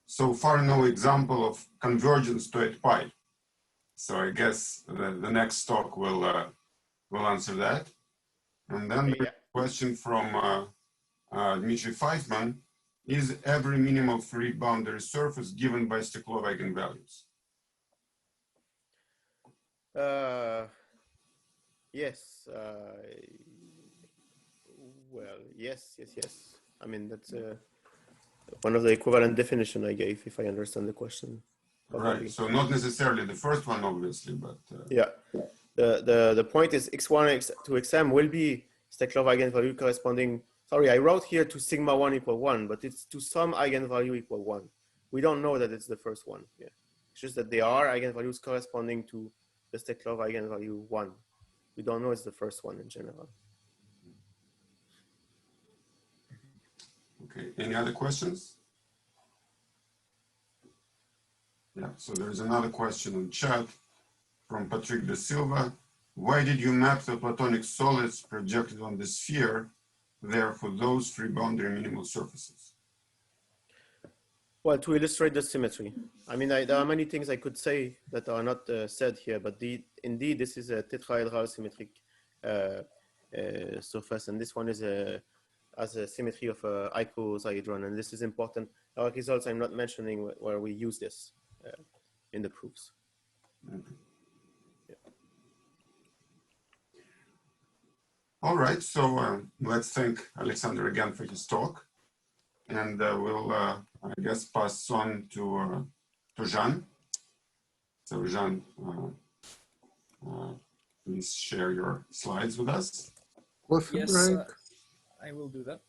So far, no example of convergence to 8 pi. So I guess the next talk will answer that. And then there's a question from Dmitry Feifman. Is every minimal free boundary surface given by Steklov eigenvalues? Yes. Well, yes. I mean, that's one of the equivalent definition I gave, if I understand the question. Probably. Right. So not necessarily the first one, obviously, but yeah. The point is x1 to xm will be Steklov eigenvalue corresponding. Sorry, I wrote here to sigma 1 equal 1, but it's to some eigenvalue equal 1. We don't know that it's the first one. Yeah. It's just that they are eigenvalues corresponding to the Steklov eigenvalue 1. We don't know it's the first one in general. Okay, any other questions? Yeah, so there's another question in chat from Patrick De Silva. Why did you map the Platonic solids projected on the sphere there for those free boundary minimal surfaces? Well, to illustrate the symmetry. I mean, there are many things I could say that are not said here, but indeed, this is a tetrahedral symmetric surface, and this one is has a symmetry of a icosahedron, and this is important. Our results I'm not mentioning where we use this in the proofs. Okay. Yeah. All right, so let's thank Alexander again for his talk, and we'll, I guess, pass on to Jean. So Jean, please share your slides with us. Yes, I will do that.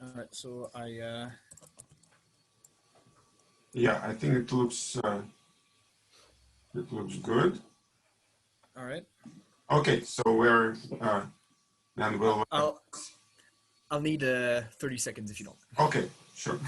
All right, so Yeah, I think it looks good. all right. Okay, so we're and we'll. I'll need 30 seconds if you don't. Okay, sure.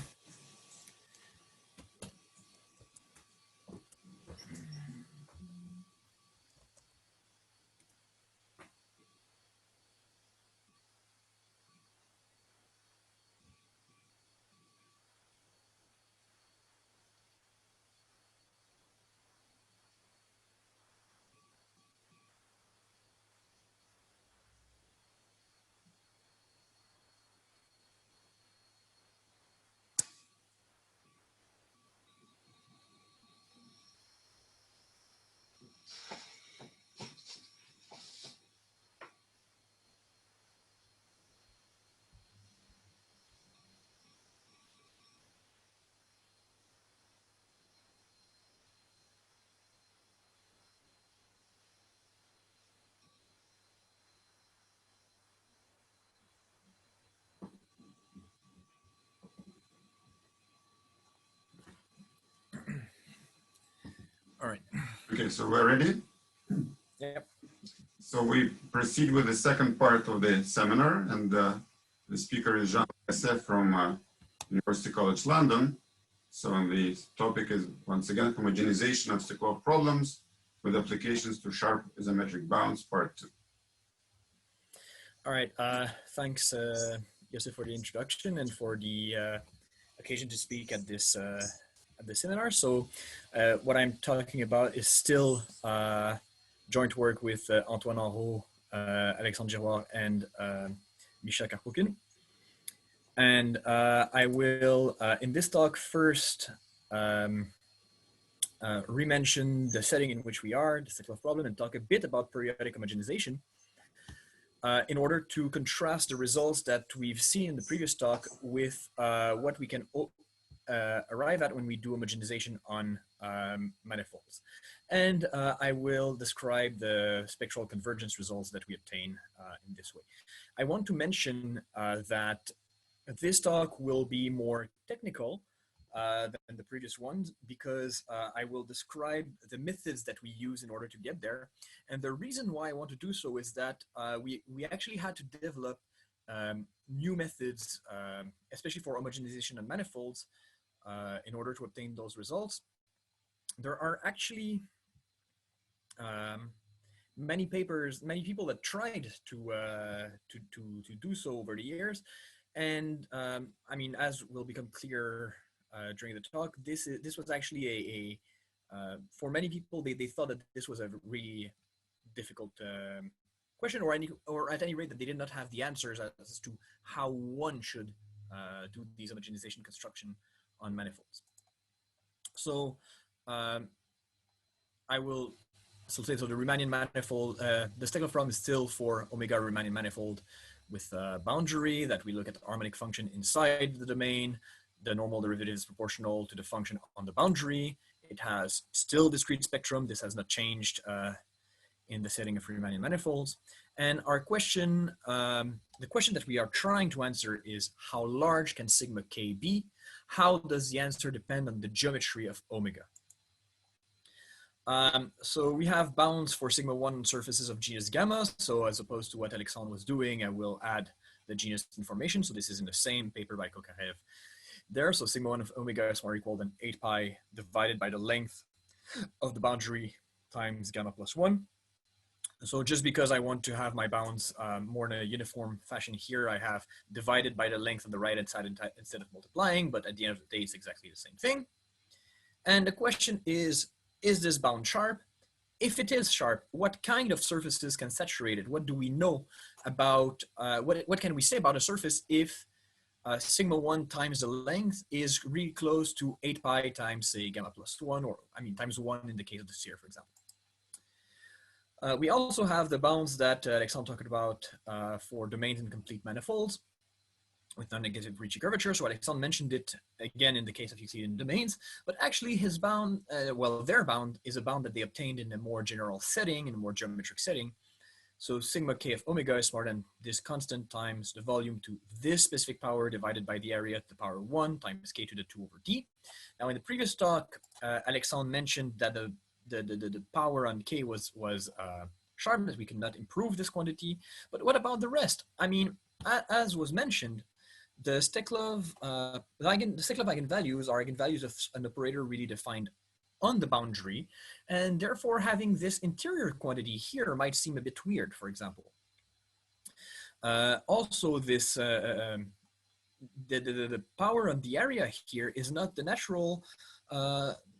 All right. Okay, so we're ready. Yep. So we proceed with the second part of the seminar, and the speaker is Jean Lagacé from University College London. So the topic is, once again, homogenization of Steklov problems with applications to sharp isometric bounds, part 2. All right. Thanks, Joseph, for the introduction and for the occasion to speak at this seminar. So what I'm talking about is still joint work with Antoine Henrot, Alexandre Girouard, and Mikhail Karpukhin. And I will, in this talk, first re-mention the setting in which we are, the Steklov problem, and talk a bit about periodic homogenization in order to contrast the results that we've seen in the previous talk with what we can arrive at when we do homogenization on manifolds. And I will describe the spectral convergence results that we obtain in this way. I want to mention that this talk will be more technical than the previous ones because I will describe the methods that we use in order to get there. And the reason why I want to do so is that we actually had to develop new methods, especially for homogenization on manifolds, in order to obtain those results. There are actually many people that tried to do so over the years. And I mean, as will become clear during the talk, this was actually for many people, they thought that this was a really difficult question, or at any rate that they did not have the answers as to how one should do these homogenization construction on manifolds. So so the Riemannian manifold, the Steklov problem is still for omega Riemannian manifold with a boundary that we look at the harmonic function inside the domain. The normal derivative is proportional to the function on the boundary. It has still discrete spectrum. This has not changed in the setting of Riemannian manifolds. And our question, the question that we are trying to answer is how large can sigma k be? How does the answer depend on the geometry of omega? So we have bounds for sigma 1 surfaces of genus gamma. So as opposed to what Alexandre was doing, I will add the genus information. So this is in the same paper by Kokarev there. So sigma 1 of omega is more equal than 8 pi divided by the length of the boundary times gamma plus 1. So just because I want to have my bounds more in a uniform fashion here, I have divided by the length on the right-hand side instead of multiplying, but at the end of the day, it's exactly the same thing. And the question is this bound sharp? If it is sharp, what kind of surfaces can saturate it? What do we know about, what can we say about a surface if sigma 1 times the length is really close to 8 pi times, say, gamma plus 1, or I mean, times 1 in the case of the sphere, for example. We also have the bounds that Alexandre talked about for domains in complete manifolds with non-negative Ricci curvature. So Alexandre mentioned it again in the case of Euclidean domains, but actually his bound, well, their bound is a bound that they obtained in a more general setting, in a more geometric setting. So sigma k of omega is smaller than this constant times the volume to this specific power divided by the area to the power 1 times k to the 2 over d. Now in the previous talk, Alexandre mentioned that the power on k was sharp, as we cannot improve this quantity. But what about the rest? I mean, as was mentioned, the Steklov eigenvalues are eigenvalues of an operator really defined on the boundary, and therefore having this interior quantity here might seem a bit weird, for example. Also, this the power on the area here is not the natural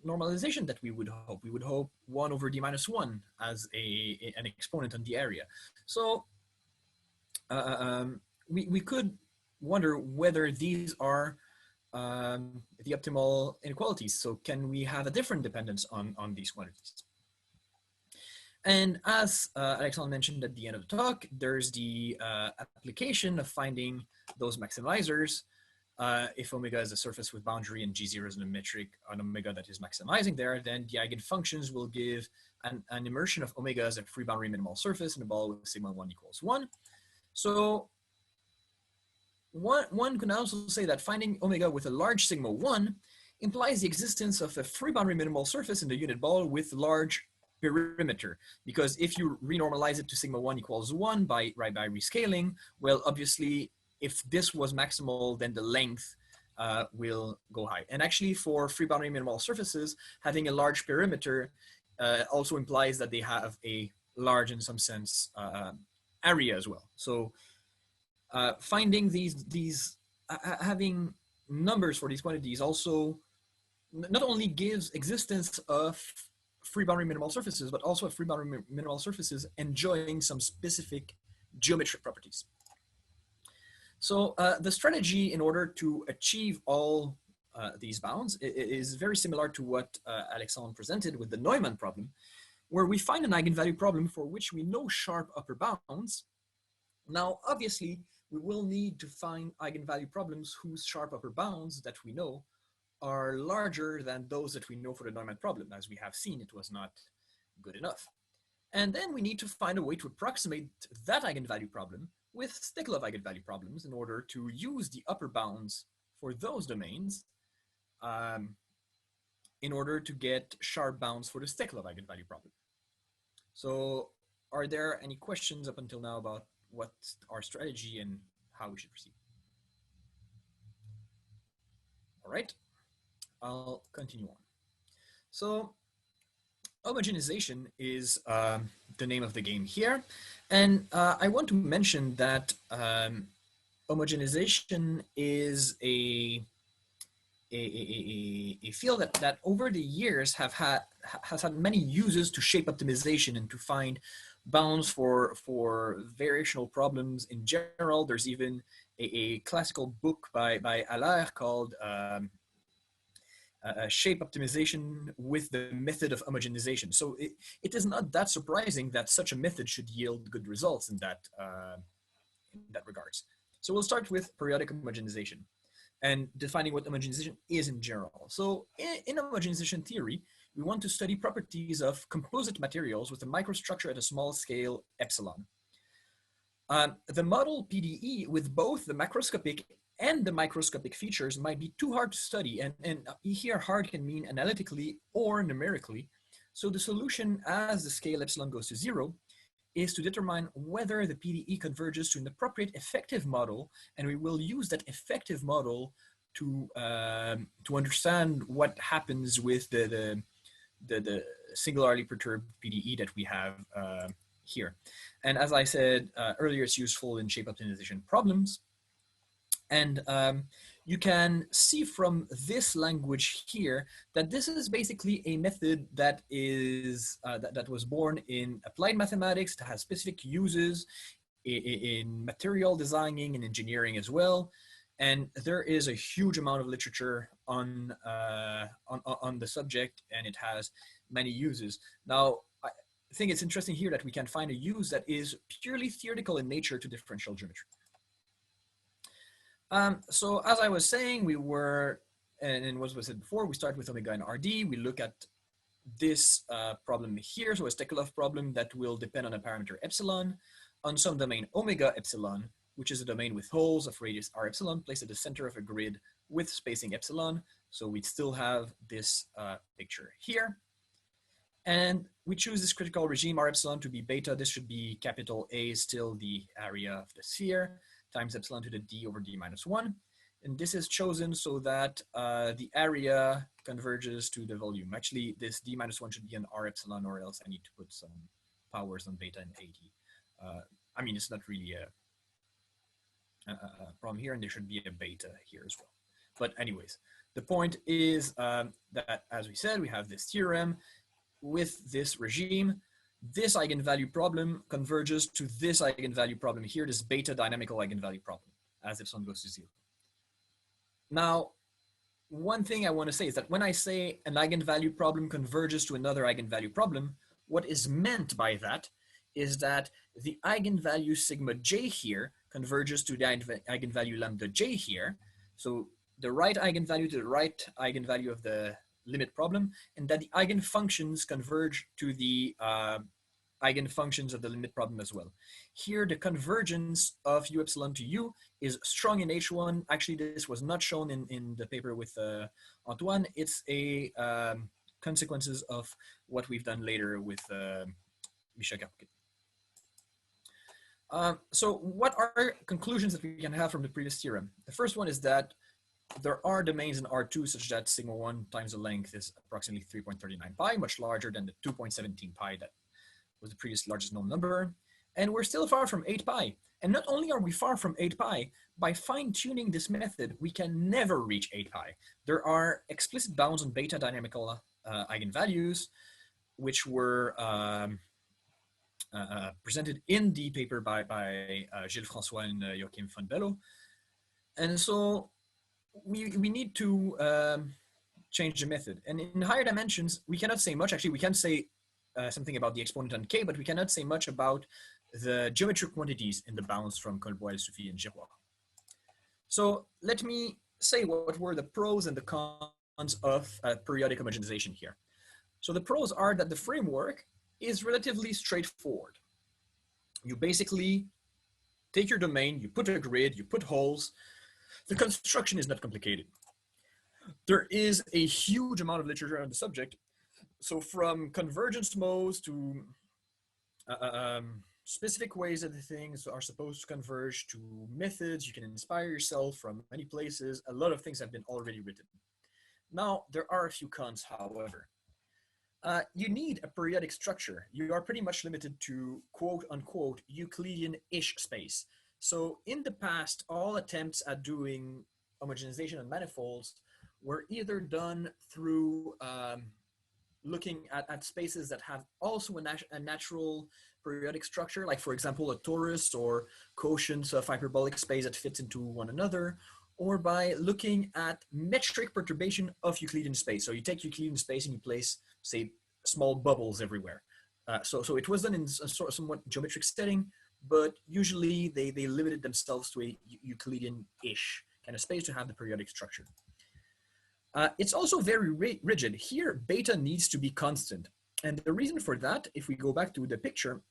normalization that we would hope. We would hope 1 over d minus 1 as an exponent on the area. So we could wonder whether these are the optimal inequalities. So can we have a different dependence on these quantities? And as Alexandre mentioned at the end of the talk, there's the application of finding those maximizers. If omega is a surface with boundary and G0 is a metric on omega that is maximizing there, then the eigenfunctions will give an immersion of omega as a free boundary minimal surface in a ball with sigma 1 equals 1. So one can also say that finding omega with a large sigma 1 implies the existence of a free boundary minimal surface in the unit ball with large perimeter, because if you renormalize it to sigma 1 equals 1 by rescaling, well, obviously, if this was maximal, then the length will go high. And actually, for free boundary minimal surfaces, having a large perimeter also implies that they have a large, in some sense, area as well. So finding having numbers for these quantities also not only gives existence of free boundary minimal surfaces, but also free boundary minimal surfaces enjoying some specific geometric properties. So the strategy in order to achieve all these bounds is very similar to what Alexandre presented with the Neumann problem, where we find an eigenvalue problem for which we know sharp upper bounds. Now, obviously, we will need to find eigenvalue problems whose sharp upper bounds that we know are larger than those that we know for the Neumann problem. As we have seen, it was not good enough. And then we need to find a way to approximate that eigenvalue problem with Steklov eigenvalue problems in order to use the upper bounds for those domains in order to get sharp bounds for the Steklov eigenvalue problem. So are there any questions up until now about what's our strategy and how we should proceed? All right, I'll continue on. So homogenization is the name of the game here. And I want to mention that homogenization is a field that over the years has had many uses to shape optimization and to find bounds for variational problems in general. There's even a classical book by Allaire called shape optimization with the method of homogenization. So it is not that surprising that such a method should yield good results in that regards. So we'll start with periodic homogenization and defining what homogenization is in general. So in homogenization theory, we want to study properties of composite materials with a microstructure at a small scale epsilon. The model PDE with both the macroscopic and the microscopic features might be too hard to study, and here hard can mean analytically or numerically. So the solution as the scale epsilon goes to 0 is to determine whether the PDE converges to an appropriate effective model, and we will use that effective model to understand what happens with the singularly perturbed PDE that we have here. And as I said earlier, it's useful in shape optimization problems. And you can see from this language here that this is basically a method that is that was born in applied mathematics, that has specific uses in material designing and engineering as well. And there is a huge amount of literature on the subject, and it has many uses. Now, I think it's interesting here that we can find a use that is purely theoretical in nature to differential geometry. So as I was saying, we were, and what was said before, we start with omega and RD. We look at this problem here, so a Steklov problem that will depend on a parameter epsilon, on some domain omega epsilon, which is a domain with holes of radius r epsilon placed at the center of a grid with spacing epsilon. So we still have this picture here. And we choose this critical regime r epsilon to be beta. This should be capital A, still the area of the sphere, times epsilon to the d over d minus 1. And this is chosen so that the area converges to the volume. Actually, this d minus 1 should be an r epsilon, or else I need to put some powers on beta and AD. I mean, it's not really a problem here, and there should be a beta here as well. But anyways, the point is that, as we said, we have this theorem with this regime. This eigenvalue problem converges to this eigenvalue problem here, this beta dynamical eigenvalue problem, as epsilon goes to 0. Now, one thing I want to say is that when I say an eigenvalue problem converges to another eigenvalue problem, what is meant by that is that the eigenvalue sigma j here converges to the eigenvalue lambda j here. So the right eigenvalue to the right eigenvalue of the limit problem, and that the eigenfunctions converge to the eigenfunctions of the limit problem as well. Here, the convergence of u epsilon to u is strong in H1. Actually, this was not shown in the paper with Antoine. It's a consequences of what we've done later with Mikhail Karpukhin. So what are conclusions that we can have from the previous theorem? The first one is that there are domains in R2 such that sigma 1 times the length is approximately 3.39 pi, much larger than the 2.17 pi that was the previous largest known number. And we're still far from 8 pi. And not only are we far from 8 pi, by fine-tuning this method, we can never reach 8 pi. There are explicit bounds on beta dynamical eigenvalues, which were presented in the paper by Gilles François and Joachim von Bello. And so we need to change the method. And in higher dimensions, we cannot say much. Actually, we can say something about the exponent on k, but we cannot say much about the geometric quantities in the bounds from Colbois, Soufi, and Girouard. So let me say what were the pros and the cons of periodic homogenization here. So the pros are that the framework is relatively straightforward. You basically take your domain, you put a grid, you put holes. The construction is not complicated. There is a huge amount of literature on the subject. So from convergence modes to specific ways that the things are supposed to converge to methods, you can inspire yourself from many places. A lot of things have been already written. Now, there are a few cons, however. You need a periodic structure. You are pretty much limited to quote unquote Euclidean-ish space. So in the past, all attempts at doing homogenization on manifolds were either done through looking at spaces that have also a natural periodic structure, like for example, a torus or quotients of hyperbolic space that fits into one another, or by looking at metric perturbation of Euclidean space. So you take Euclidean space and you place, say, small bubbles everywhere. So it was done in a somewhat geometric setting, but usually they limited themselves to a Euclidean-ish kind of space to have the periodic structure. It's also very rigid. Here, beta needs to be constant. And the reason for that, if we go back to the picture,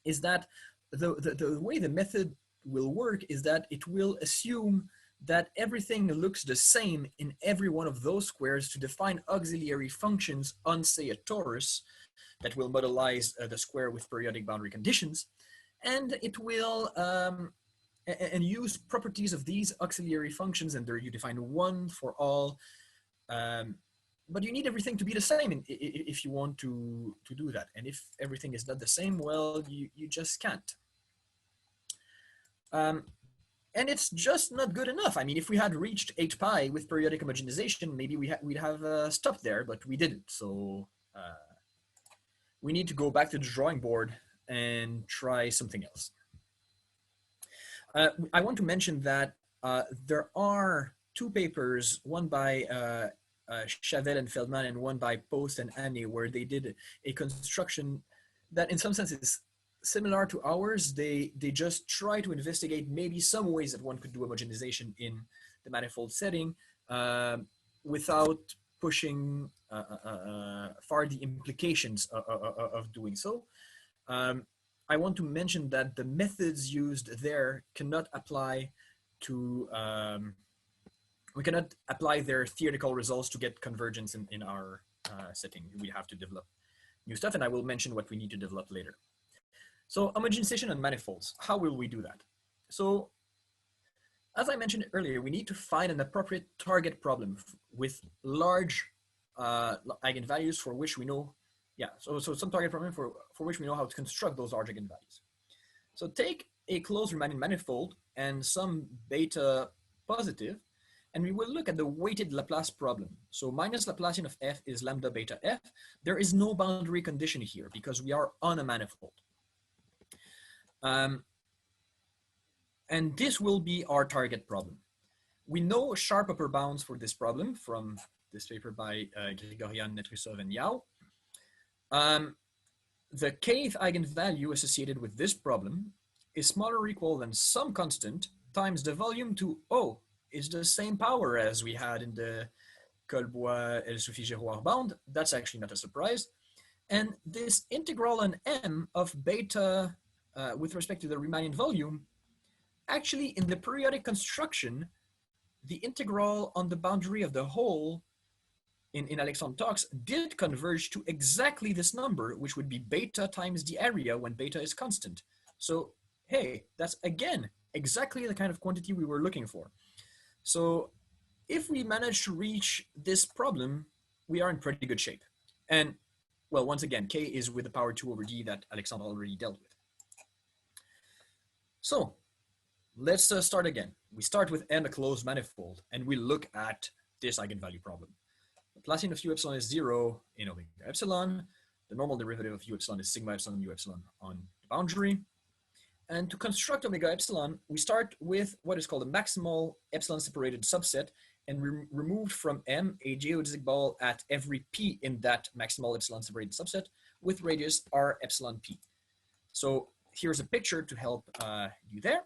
is that the way the method will work is that it will assume that everything looks the same in every one of those squares to define auxiliary functions on, say, a torus that will modelize the square with periodic boundary conditions. And it will and use properties of these auxiliary functions, and there you define one for all. But you need everything to be the same if you want to do that. And if everything is not the same, well, you just can't. And it's just not good enough. I mean, if we had reached 8 pi with periodic homogenization, maybe we'd have stopped there, but we didn't. So we need to go back to the drawing board and try something else. I want to mention that there are 2 papers, one by Chavel and Feldman and one by Post and Anne, where they did a construction that in some sense is similar to ours. They just try to investigate maybe some ways that one could do homogenization in the manifold setting without pushing the implications of doing so, I want to mention that the methods used there cannot apply to, we cannot apply their theoretical results to get convergence in our setting. We have to develop new stuff, and I will mention what we need to develop later. So homogenization on manifolds, how will we do that? So as I mentioned earlier, we need to find an appropriate target problem with large eigenvalues for which we know, so some target problem for which we know how to construct those large eigenvalues. So take a closed Riemannian manifold and some beta positive, and we will look at the weighted Laplace problem. So minus Laplacian of f is lambda beta f. There is no boundary condition here because we are on a manifold. And this will be our target problem. We know sharp upper bounds for this problem from this paper by Grigorian, Netrusov, and Yao. The kth eigenvalue associated with this problem is smaller or equal than some constant times the volume to O is the same power as we had in the Colbois-Elsoufi-Girouard bound. That's actually not a surprise. And this integral on M of beta with respect to the Riemannian volume, actually in the periodic construction, the integral on the boundary of the whole in Alexandre talks did converge to exactly this number, which would be beta times the area when beta is constant. So, hey, that's again, exactly the kind of quantity we were looking for. So if we manage to reach this problem, we are in pretty good shape. And well, once again, K is with the power 2 over D that Alexandre already dealt with. So let's start again. We start with M, a closed manifold, and we look at this eigenvalue problem. Laplacian of u epsilon is 0 in omega epsilon. The normal derivative of u epsilon is sigma epsilon u epsilon on the boundary. And to construct omega epsilon, we start with what is called a maximal epsilon separated subset and removed from M a geodesic ball at every P in that maximal epsilon separated subset with radius R epsilon P. So here's a picture to help you there.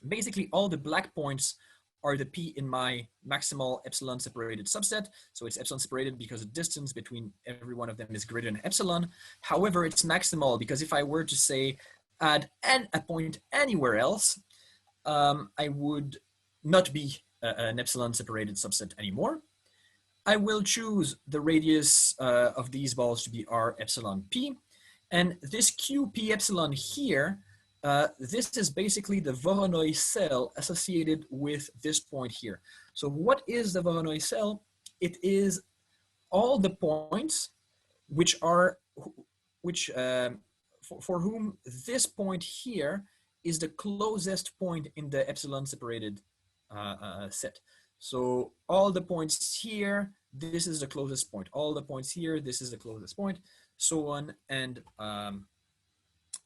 Basically, all the black points are the P in my maximal epsilon separated subset. So it's epsilon separated because the distance between every one of them is greater than epsilon. However, it's maximal because if I were to say add a point anywhere else, I would not be an epsilon separated subset anymore. I will choose the radius of these balls to be R epsilon P. And this QP epsilon here, this is basically the Voronoi cell associated with this point here. So what is the Voronoi cell? It is all the points which are, for whom this point here is the closest point in the epsilon separated set. So all the points here, this is the closest point. All the points here, this is the closest point, so on and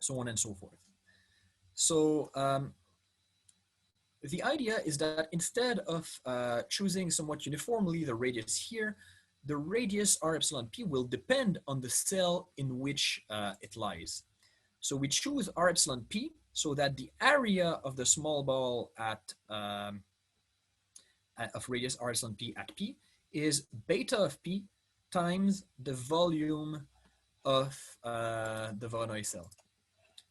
so forth. So the idea is that instead of choosing somewhat uniformly the radius here, the radius R epsilon P will depend on the cell in which it lies. So we choose R epsilon P so that the area of the small ball at of radius R epsilon P at P is beta of P times the volume of the Voronoi cell.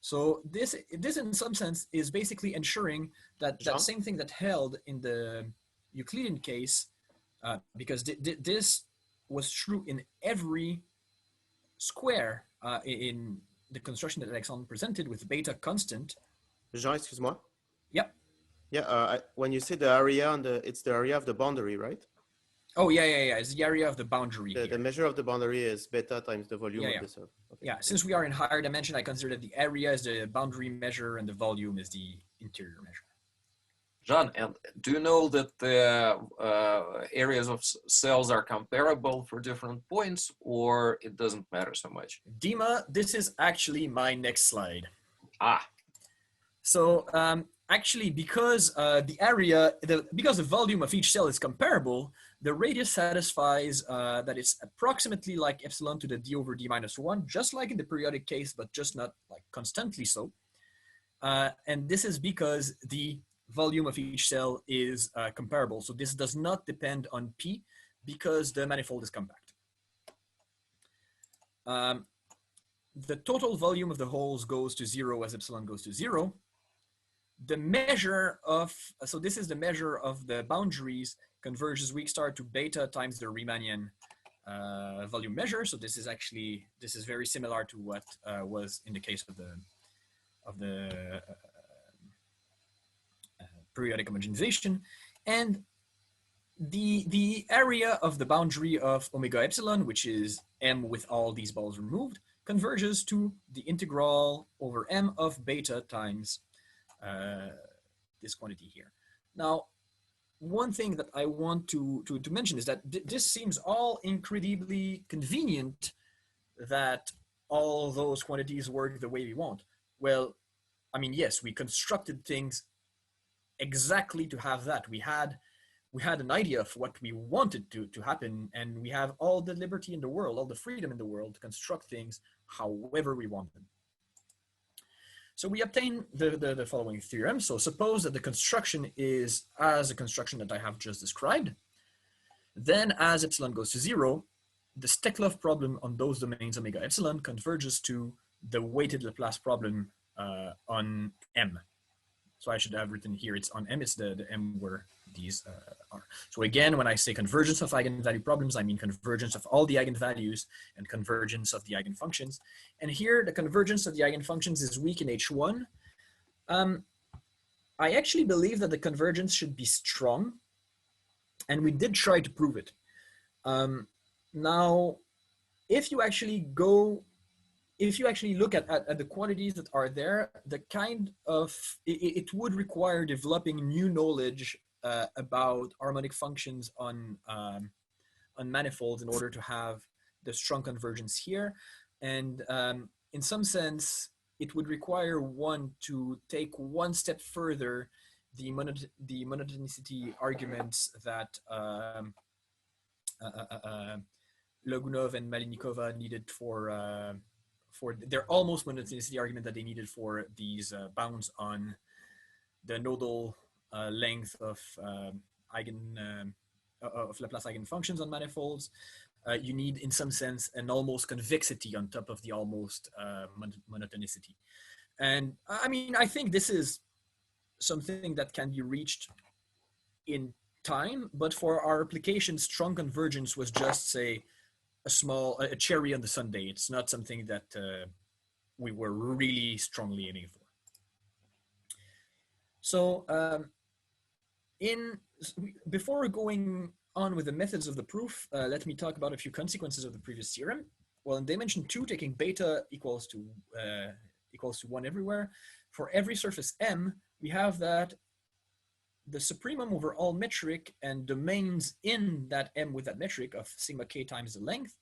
So this in some sense is basically ensuring that that same thing that held in the Euclidean case, because this was true in every square in the construction that Alexandre presented with beta constant. Jean, excuse-moi. Yep. Yeah, when you say the area, it's the area of the boundary, right? Oh, yeah. It's the area of the boundary. The measure of the boundary is beta times the volume of the cell. Okay. Yeah, since we are in higher dimension, I consider that the area is the boundary measure and the volume is the interior measure. Jean, and do you know that the areas of cells are comparable for different points, or it doesn't matter so much? Dima, this is actually my next slide. Ah. So actually, because because the volume of each cell is comparable, the radius satisfies that it's approximately like epsilon to the d over d minus 1, just like in the periodic case, but just not like constantly so. And this is because the volume of each cell is comparable. So this does not depend on P because the manifold is compact. the total volume of the holes goes to 0 as epsilon goes to 0. The measure of, so this is the measure of the boundaries converges weak star to beta times the Riemannian volume measure. So this is actually, this is very similar to what was in the case of the periodic homogenization. And the area of the boundary of omega epsilon, which is m with all these balls removed, converges to the integral over m of beta times this quantity here. Now, one thing that I want to mention is that this seems all incredibly convenient that all those quantities work the way we want. Well, I mean, yes, we constructed things exactly to have that. We had an idea of what we wanted to happen, and we have all the liberty in the world, all the freedom in the world to construct things however we want them. So we obtain the following theorem. So suppose that the construction is as a construction that I have just described. Then as epsilon goes to 0, the Steklov problem on those domains omega epsilon converges to the weighted Laplace problem on M. So I should have written here, it's on M, it's the M where these are. So again, when I say convergence of eigenvalue problems, I mean convergence of all the eigenvalues and convergence of the eigenfunctions. And here, the convergence of the eigenfunctions is weak in H1. I actually believe that the convergence should be strong, and we did try to prove it. Now, if you actually look at the quantities that are there, the kind of, it would require developing new knowledge about harmonic functions on manifolds in order to have the strong convergence here. And in some sense, it would require one to take one step further the monotonicity arguments that Logunov and Malinikova needed for their almost monotonicity argument that they needed for these bounds on the nodal length of Laplace eigenfunctions on manifolds. You need, in some sense, an almost convexity on top of the almost monotonicity. And I mean, I think this is something that can be reached in time, but for our application, strong convergence was just, say, a cherry on the sundae. It's not something that we were really strongly aiming for. So before going on with the methods of the proof, let me talk about a few consequences of the previous theorem. Well, in dimension 2, taking beta equals to 1 everywhere, for every surface M, we have that the supremum over all metric and domains in that M with that metric of sigma k times the length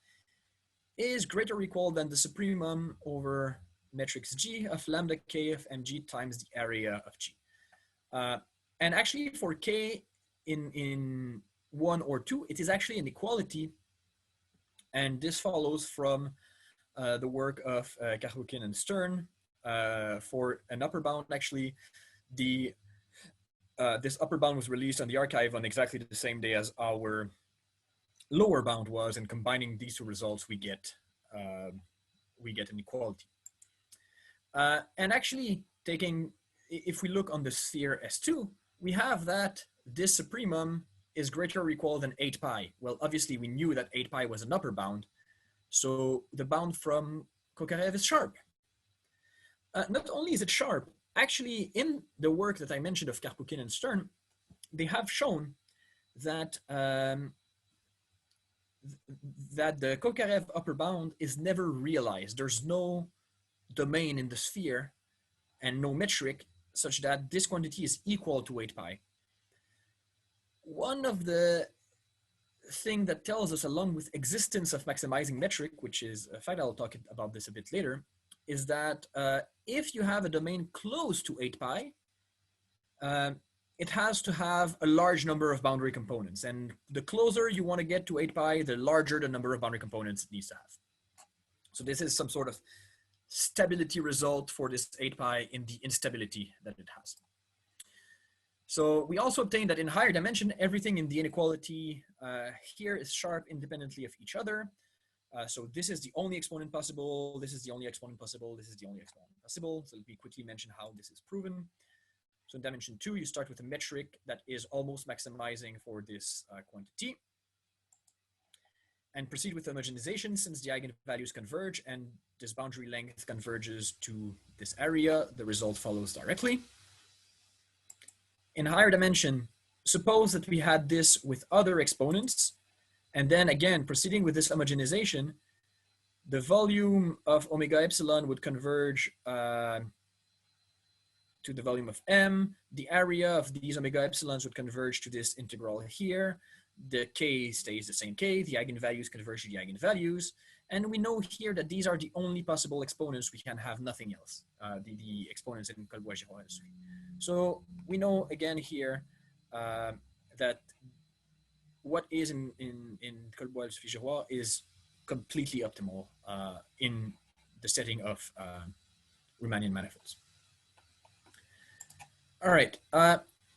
is greater or equal than the supremum over matrix G of lambda k of mg times the area of G. And actually for k in 1 or 2, it is actually an equality. And this follows from the work of Karpukhin and Stern. For an upper bound, actually, this upper bound was released on the archive on exactly the same day as our lower bound was, and combining these two results, we get an equality. And actually, if we look on the sphere S2, we have that this supremum is greater or equal than 8 pi. Well, obviously, we knew that 8 pi was an upper bound, so the bound from Kokarev is sharp. Not only is it sharp, actually, in the work that I mentioned of Karpukhin and Stern, they have shown that that the Kokarev upper bound is never realized. There's no domain in the sphere and no metric such that this quantity is equal to 8 pi. One of the thing that tells us, along with existence of maximizing metric, which is a fact, I'll talk about this a bit later, is that if you have a domain close to 8 pi, it has to have a large number of boundary components. And the closer you want to get to 8 pi, the larger the number of boundary components it needs to have. So this is some sort of stability result for this 8 pi in the instability that it has. So we also obtained that in higher dimension, everything in the inequality here is sharp independently of each other. So this is the only exponent possible, this is the only exponent possible, this is the only exponent possible. So let me quickly mention how this is proven. So in dimension 2, you start with a metric that is almost maximizing for this quantity. And proceed with homogenization since the eigenvalues converge and this boundary length converges to this area, the result follows directly. In higher dimension, suppose that we had this with other exponents, and then again, proceeding with this homogenization, the volume of omega epsilon would converge to the volume of M. The area of these omega epsilons would converge to this integral here. The K stays the same K, the eigenvalues converge to the eigenvalues. And we know here that these are the only possible exponents. We can have nothing else, the exponents in Girouard. So we know again here that what is in Girouard is completely optimal in the setting of Riemannian manifolds. All right.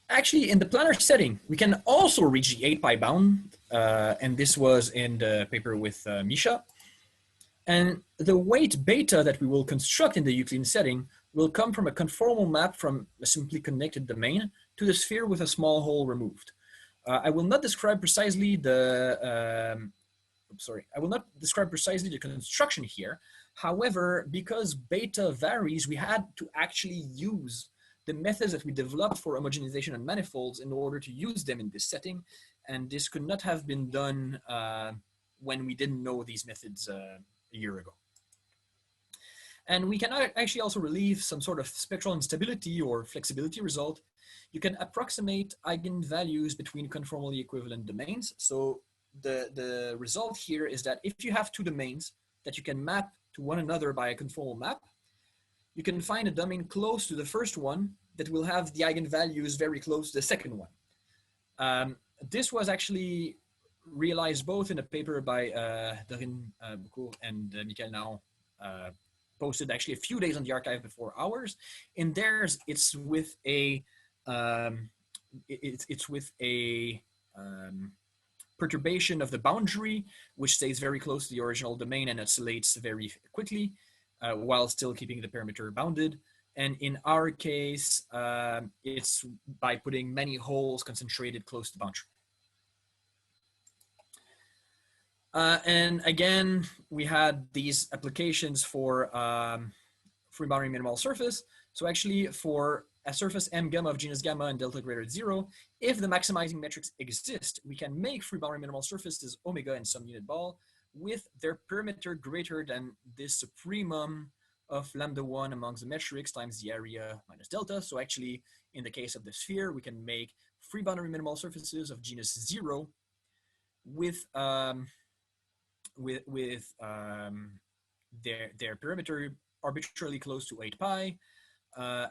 Actually, in the planar setting, we can also reach the 8 pi bound, and this was in the paper with Misha. And the weight beta that we will construct in the Euclidean setting will come from a conformal map from a simply connected domain to the sphere with a small hole removed. I will not describe precisely the construction here. However, because beta varies, we had to actually use the methods that we developed for homogenization and manifolds in order to use them in this setting. And this could not have been done when we didn't know these methods a year ago. And we can actually also relieve some sort of spectral instability or flexibility result. You can approximate eigenvalues between conformally equivalent domains. So the result here is that if you have two domains that you can map to one another by a conformal map, you can find a domain close to the first one that will have the eigenvalues very close to the second one. This was actually realized both in a paper by Lorraine and Mikhail now posted actually a few days on the archive before ours. In theirs, it's with a perturbation of the boundary, which stays very close to the original domain and oscillates very quickly while still keeping the perimeter bounded. And in our case, it's by putting many holes concentrated close to the boundary. And again, we had these applications for free boundary minimal surface. So actually for a surface M gamma of genus gamma and delta greater than 0, if the maximizing metrics exist, we can make free boundary minimal surfaces omega in some unit ball with their perimeter greater than this supremum of lambda 1 amongst the metrics times the area minus delta. So actually, in the case of the sphere, we can make free boundary minimal surfaces of genus 0 with their perimeter arbitrarily close to 8 pi.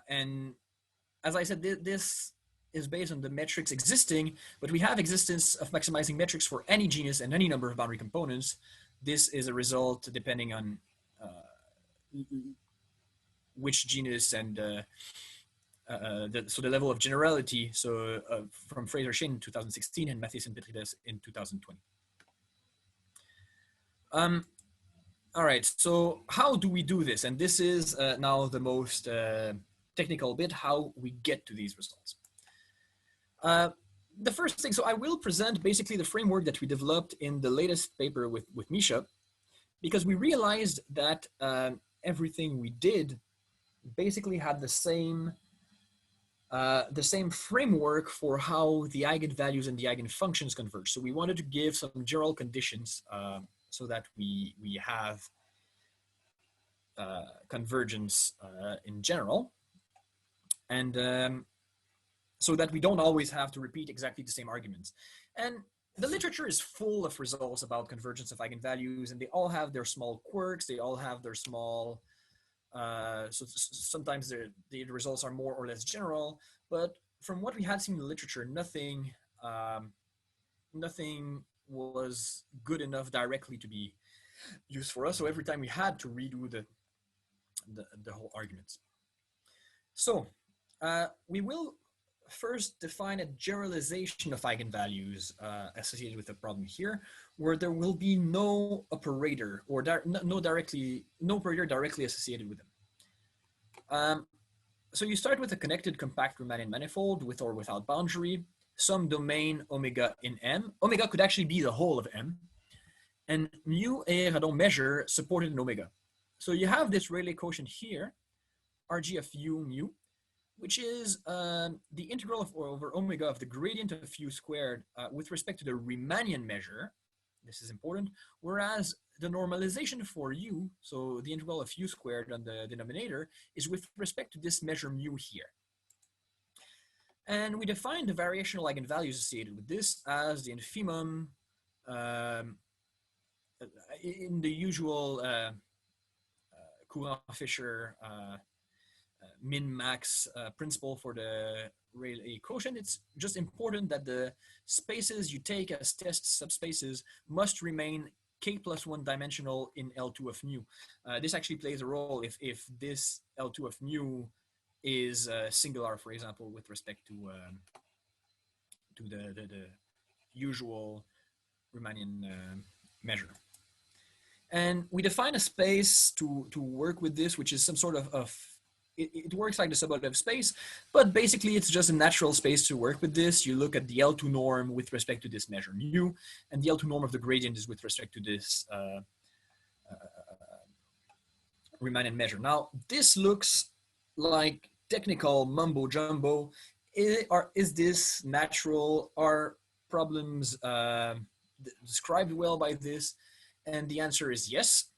And as I said, this is based on the metrics existing, but we have existence of maximizing metrics for any genus and any number of boundary components. This is a result depending on which genus and so the level of generality. So from Fraser-Shane in 2016 and Mathias and Petrides in 2020. All right, so how do we do this? And this is now the most technical bit, how we get to these results. The first thing, so I will present basically the framework that we developed in the latest paper with Misha, because we realized that everything we did basically had the same framework for how the eigenvalues and the eigenfunctions converge. So we wanted to give some general conditions so that we have convergence in general, and so that we don't always have to repeat exactly the same arguments. And the literature is full of results about convergence of eigenvalues, and they all have their small quirks, they all have their small, so sometimes the results are more or less general, but from what we had seen in the literature, nothing was good enough directly to be used for us. So every time we had to redo the whole arguments. So we will first define a generalization of eigenvalues associated with the problem here, where there will be no operator or no operator directly associated with them. So you start with a connected compact Riemannian manifold with or without boundary, some domain omega in M. Omega could actually be the whole of M, and mu a Radon measure supported in omega. So you have this Rayleigh quotient here, Rg of u mu, which is the integral over omega of the gradient of u squared with respect to the Riemannian measure. This is important. Whereas the normalization for u, so the integral of u squared on the denominator, is with respect to this measure mu here. And we define the variational eigenvalues associated with this as the infimum in the usual Courant-Fisher min-max principle for the Rayleigh quotient. It's just important that the spaces you take as test subspaces must remain k+1 dimensional in L2 of mu. This actually plays a role if this L2 of mu is singular, for example, with respect to the usual Riemannian measure. And we define a space to work with this, which is some sort of it works like the subative space, but basically it's just a natural space to work with this. You look at the L2 norm with respect to this measure mu, and the L2 norm of the gradient is with respect to this Riemannian measure. Now, this looks like technical mumbo jumbo. Is this natural? Are problems described well by this? And the answer is yes.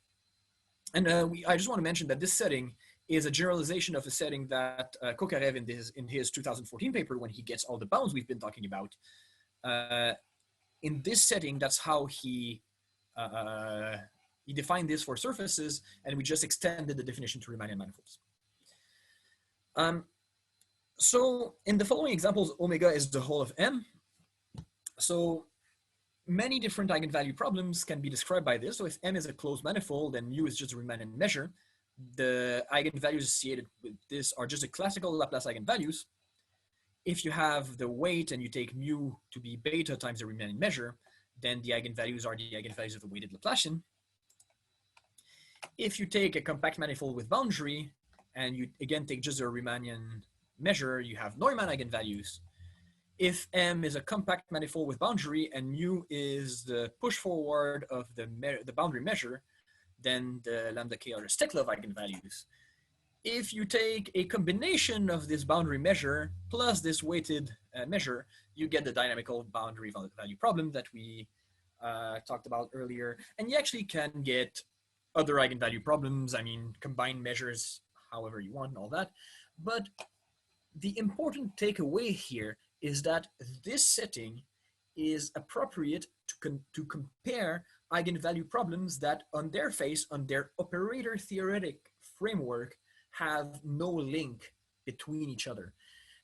And I just want to mention that this setting is a generalization of a setting that Kokarev in his 2014 paper, when he gets all the bounds we've been talking about, in this setting, that's how he defined this for surfaces, and we just extended the definition to Riemannian manifolds. So in the following examples, omega is the whole of M. So many different eigenvalue problems can be described by this. So if M is a closed manifold and mu is just a Riemannian measure, the eigenvalues associated with this are just a classical Laplace eigenvalues. If you have the weight and you take mu to be beta times the Riemannian measure, then the eigenvalues are the eigenvalues of the weighted Laplacian. If you take a compact manifold with boundary and you again take just a Riemannian measure, you have Neumann eigenvalues. If M is a compact manifold with boundary and mu is the push forward of the boundary measure, then the lambda k are the Steklov eigenvalues. If you take a combination of this boundary measure plus this weighted measure, you get the dynamical boundary value problem that we talked about earlier. And you actually can get other eigenvalue problems. I mean, combined measures, however you want and all that. But the important takeaway here is that this setting is appropriate to compare eigenvalue problems that on their face, on their operator theoretic framework, have no link between each other.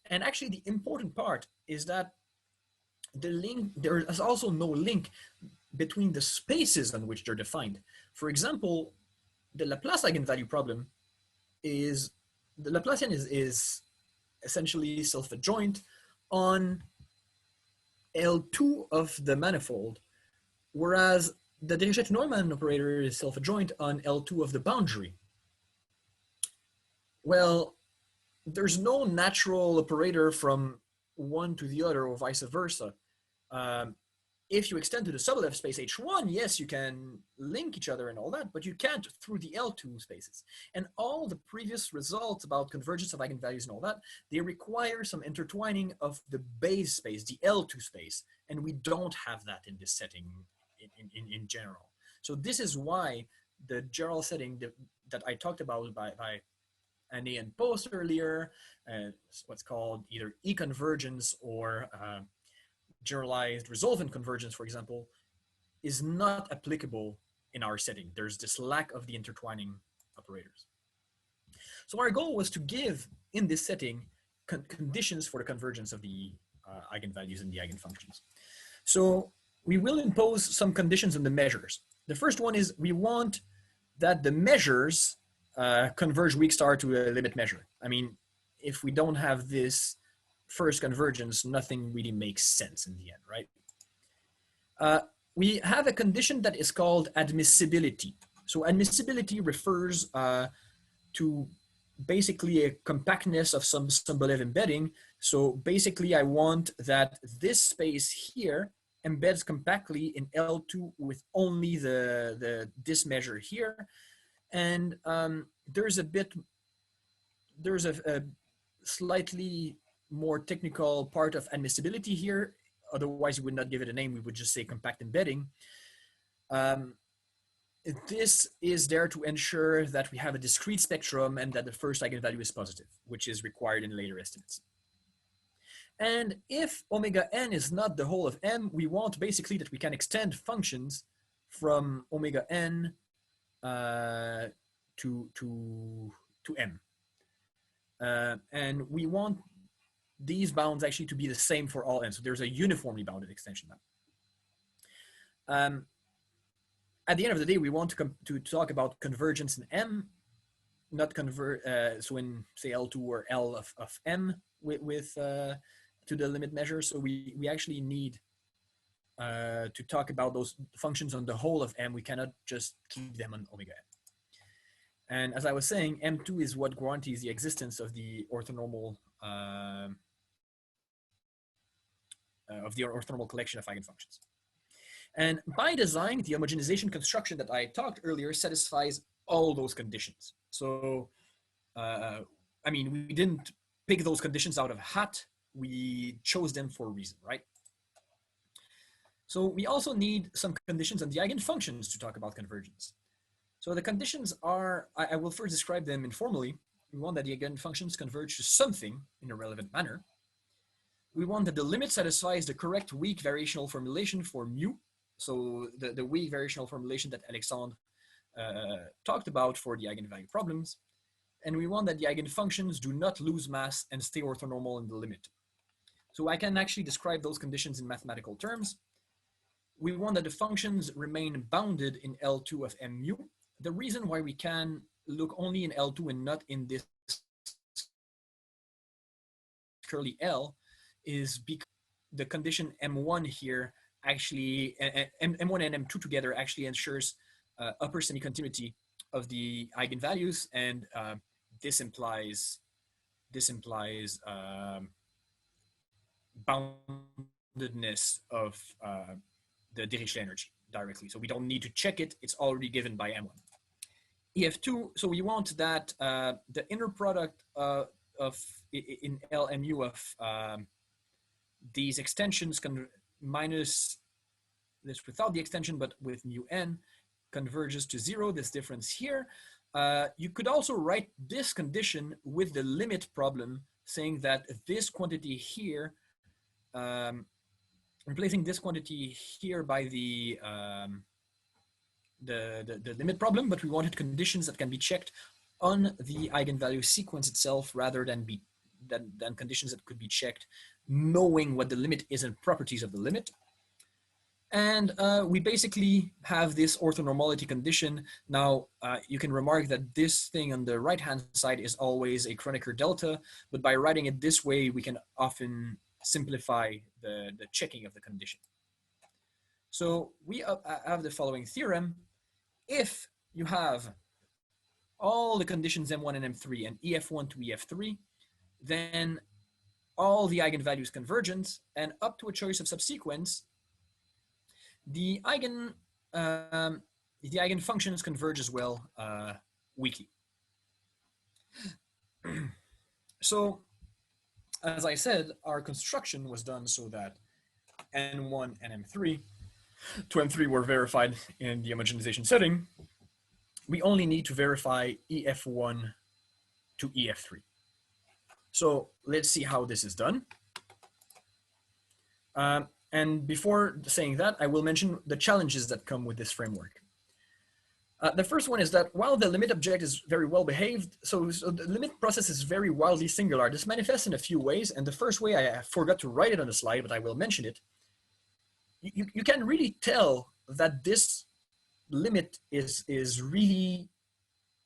And actually the important part is that there is also no link between the spaces on which they're defined. For example, the Laplace eigenvalue problem is, the Laplacian is essentially self-adjoint on L2 of the manifold, whereas the Dirichlet-Neumann operator is self-adjoint on L2 of the boundary. Well, there's no natural operator from one to the other or vice versa. If you extend to the subleft space H1, yes, you can link each other and all that, but you can't through the L2 spaces. And all the previous results about convergence of eigenvalues and all that, they require some intertwining of the base space, the L2 space, and we don't have that in this setting in general. So this is why the general setting that I talked about by Anne and Post earlier, what's called either E-convergence or generalized resolvent convergence, for example, is not applicable in our setting. There's this lack of the intertwining operators. So our goal was to give, in this setting, conditions for the convergence of the eigenvalues and the eigenfunctions. So we will impose some conditions on the measures. The first one is we want that the measures converge weak star to a limit measure. I mean, if we don't have this, first convergence, nothing really makes sense in the end, right? We have a condition that is called admissibility. So admissibility refers to basically a compactness of some Sobolev embedding. So basically I want that this space here embeds compactly in L2 with only this measure here. And there's a slightly more technical part of admissibility here. Otherwise, we would not give it a name. We would just say compact embedding. This is there to ensure that we have a discrete spectrum and that the first eigenvalue is positive, which is required in later estimates. And if omega n is not the whole of M, we want basically that we can extend functions from omega n to M. And we want these bounds actually to be the same for all n. So there's a uniformly bounded extension now. At the end of the day, we want to talk about convergence in M, not so in say L2 or L of M with to the limit measure. So we actually need to talk about those functions on the whole of M. We cannot just keep them on omega n. And as I was saying, M2 is what guarantees the existence of the orthonormal collection of eigenfunctions. And by design, the homogenization construction that I talked earlier satisfies all those conditions. So, I mean, we didn't pick those conditions out of a hat. We chose them for a reason, right? So we also need some conditions on the eigenfunctions to talk about convergence. So the conditions are, I will first describe them informally. We want that the eigenfunctions converge to something in a relevant manner. We want that the limit satisfies the correct weak variational formulation for mu. So the weak variational formulation that Alexandre talked about for the eigenvalue problems. And we want that the eigenfunctions do not lose mass and stay orthonormal in the limit. So I can actually describe those conditions in mathematical terms. We want that the functions remain bounded in L2 of mu. The reason why we can look only in L2 and not in this curly L is because the condition M1 here actually, M1 and M2 together actually ensures upper semi-continuity of the eigenvalues, and this implies boundedness of the Dirichlet energy directly. So we don't need to check it, it's already given by M1. EF2, so we want that the inner product in LMU of these extensions minus this without the extension, but with mu n converges to 0, this difference here. You could also write this condition with the limit problem, saying that this quantity here, replacing this quantity here by the limit problem, but we wanted conditions that can be checked on the eigenvalue sequence itself rather than conditions that could be checked knowing what the limit is and properties of the limit. And we basically have this orthonormality condition. Now, you can remark that this thing on the right-hand side is always a Kronecker delta, but by writing it this way, we can often simplify the checking of the condition. So we have the following theorem. If you have all the conditions M1 and M3 and EF1 to EF3, then all the eigenvalues convergence, and up to a choice of subsequence, the eigenfunctions converge as well weakly. So, as I said, our construction was done so that N1 and M3 to M3 were verified in the homogenization setting. We only need to verify EF1 to EF3. So let's see how this is done. And before saying that, I will mention the challenges that come with this framework. The first one is that while the limit object is very well behaved, so the limit process is very wildly singular. This manifests in a few ways, and the first way, I forgot to write it on the slide, but I will mention it. You can really tell that this limit is really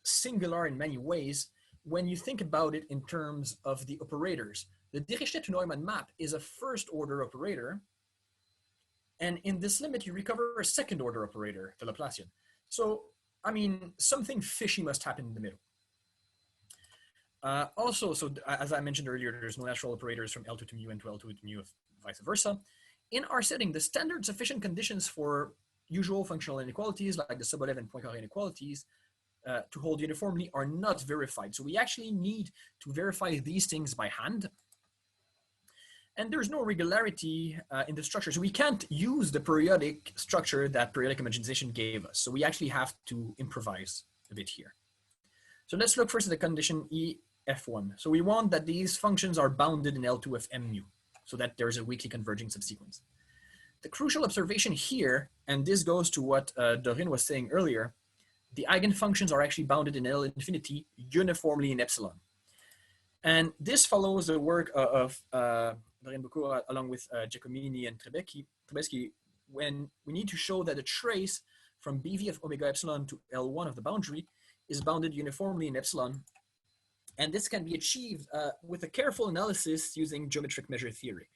singular in many ways when you think about it in terms of the operators, the Dirichlet to Neumann map is a first order operator. And in this limit, you recover a second order operator, the Laplacian. So, I mean, something fishy must happen in the middle. Also, so as I mentioned earlier, there's no natural operators from L2 to mu and to L2 to mu, vice versa. In our setting, the standard sufficient conditions for usual functional inequalities, like the Sobolev and Poincaré inequalities, to hold uniformly are not verified. So we actually need to verify these things by hand. And there's no regularity in the structure. So we can't use the periodic structure that periodic homogenization gave us. So we actually have to improvise a bit here. So let's look first at the condition EF1. So we want that these functions are bounded in L2 of M mu, so that there's a weakly converging subsequence. The crucial observation here, and this goes to what Lorraine was saying earlier, the eigenfunctions are actually bounded in L infinity uniformly in epsilon. And this follows the work of Lorraine Boccour along with Giacomini and Trebeschi, when we need to show that a trace from BV of omega epsilon to L1 of the boundary is bounded uniformly in epsilon. And this can be achieved with a careful analysis using geometric measure theory.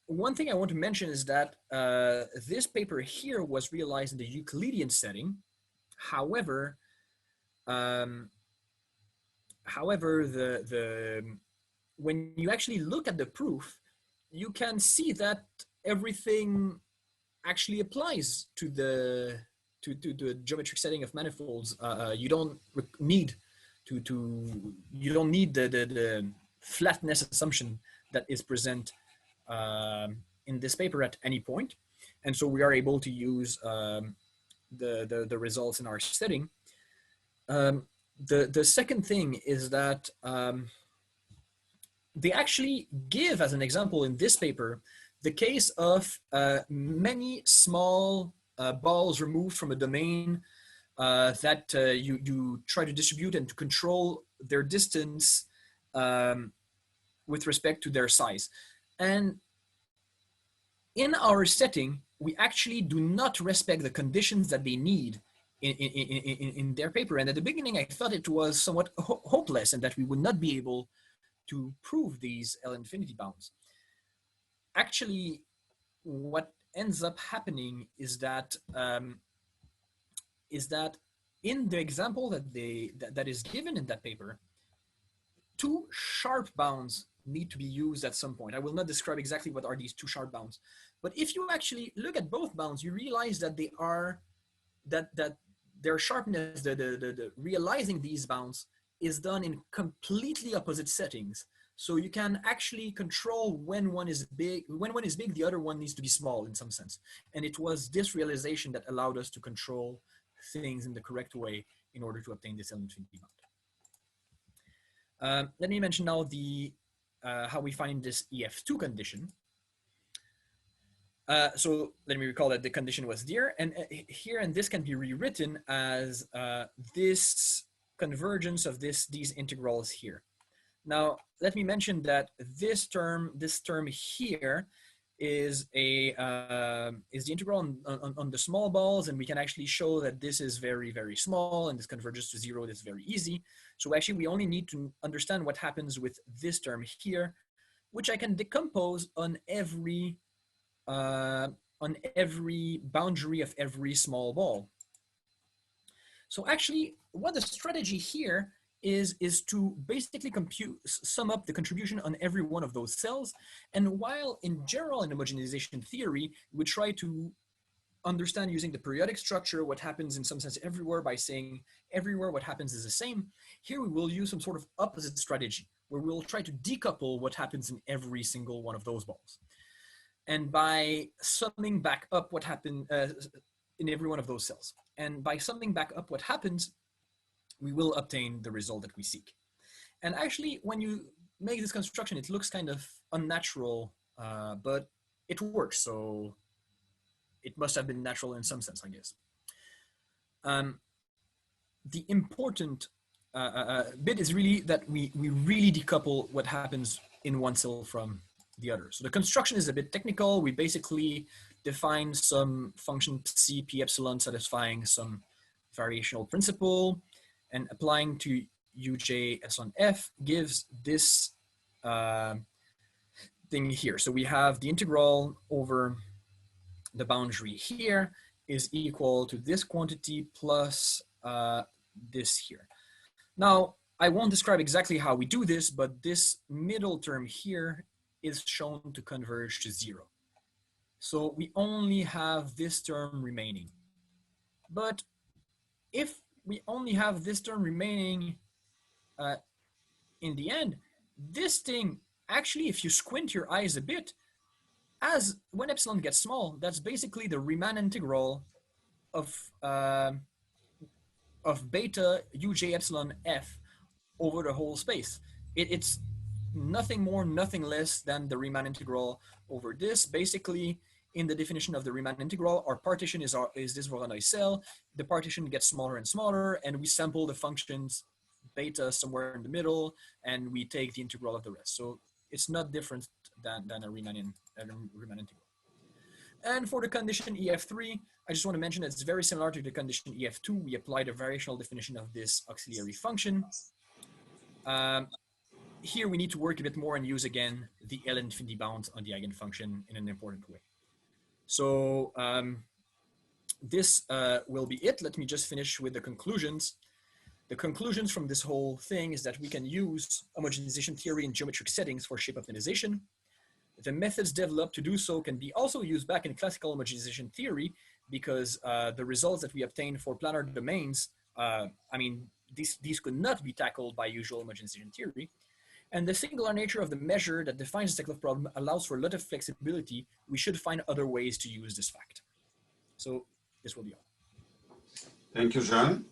One thing I want to mention is that this paper here was realized in the Euclidean setting. However, when you actually look at the proof, you can see that everything actually applies to the geometric setting of manifolds. You don't need the flatness assumption that is present in this paper at any point. And so we are able to use the results in our setting. The second thing is that they actually give as an example in this paper the case of many small balls removed from a domain that you try to distribute and to control their distance with respect to their size. And in our setting, we actually do not respect the conditions that they need in their paper. And at the beginning, I thought it was somewhat hopeless and that we would not be able to prove these L infinity bounds. Actually, what ends up happening is that in the example that is given in that paper, two sharp bounds need to be used at some point. I will not describe exactly what are these two sharp bounds, but if you actually look at both bounds, you realize that they are that their sharpness, the realizing these bounds is done in completely opposite settings. So you can actually control when one is big, the other one needs to be small in some sense. And it was this realization that allowed us to control things in the correct way in order to obtain this L infinity bound. Let me mention now how we find this EF2 condition. So let me recall that the condition was there, and here, and this can be rewritten as this convergence of these integrals here. Now, let me mention that this term here is the integral on the small balls, and we can actually show that this is very, very small, and this converges to 0. This is very easy. So actually, we only need to understand what happens with this term here, which I can decompose on every boundary of every small ball. So actually, what the strategy here is to basically sum up the contribution on every one of those cells. And while in general in homogenization theory, we try to understand using the periodic structure what happens in some sense everywhere by saying everywhere what happens is the same, here we will use some sort of opposite strategy where we'll try to decouple what happens in every single one of those balls. And by summing back up what happened in every one of those cells, and by summing back up what happens, we will obtain the result that we seek. And actually, when you make this construction, it looks kind of unnatural, but it works. So it must have been natural in some sense, I guess. The important bit is really that we really decouple what happens in one cell from the other. So the construction is a bit technical. We basically define some function C, P epsilon satisfying some variational principle and applying to uj epsilon f gives this thing here. So we have the integral over the boundary here is equal to this quantity plus this here. Now, I won't describe exactly how we do this, but this middle term here is shown to converge to 0. So we only have this term remaining. But if we only have this term remaining in the end, this thing, actually, if you squint your eyes a bit, as when epsilon gets small, that's basically the Riemann integral of beta uj epsilon f over the whole space. It's nothing more, nothing less than the Riemann integral over this. Basically, in the definition of the Riemann integral, our partition is this Voronoi cell. The partition gets smaller and smaller, and we sample the functions beta somewhere in the middle, and we take the integral of the rest. So it's not different than a Riemann integral. And for the condition EF3, I just want to mention that it's very similar to the condition EF2. We applied a variational definition of this auxiliary function. Here we need to work a bit more and use again the L infinity bound on the eigenfunction in an important way. So this will be it. Let me just finish with the conclusions. The conclusions from this whole thing is that we can use homogenization theory in geometric settings for shape optimization. The methods developed to do so can be also used back in classical homogenization theory because the results that we obtain for planar domains, I mean, these could not be tackled by usual homogenization theory. And the singular nature of the measure that defines the Steklov problem allows for a lot of flexibility. We should find other ways to use this fact. So this will be all. Thank you, Jean.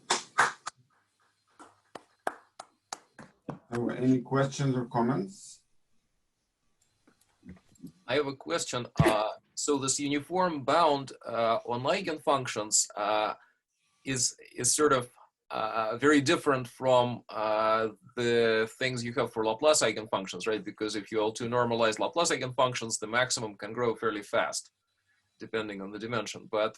Any questions or comments? I have a question. So this uniform bound on eigenfunctions is sort of very different from the things you have for Laplace eigenfunctions, right? Because if you also normalize Laplace eigenfunctions, the maximum can grow fairly fast, depending on the dimension. But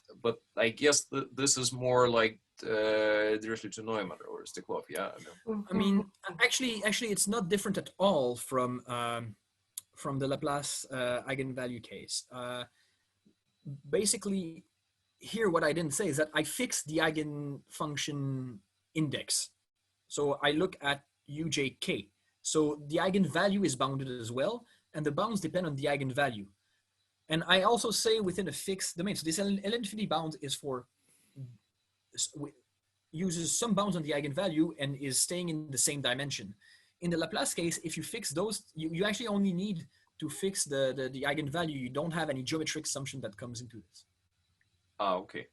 I guess this is more like directly to Neumann or Steklov, yeah. I mean, actually, it's not different at all from the Laplace eigenvalue case. Basically, here what I didn't say is that I fixed the eigenfunction index. So I look at ujk. So the eigenvalue is bounded as well, and the bounds depend on the eigenvalue. And I also say within a fixed domain. So this L infinity bound is for, uses some bounds on the eigenvalue and is staying in the same dimension. In the Laplace case, if you fix those, you actually only need to fix the eigenvalue. You don't have any geometric assumption that comes into this. Okay.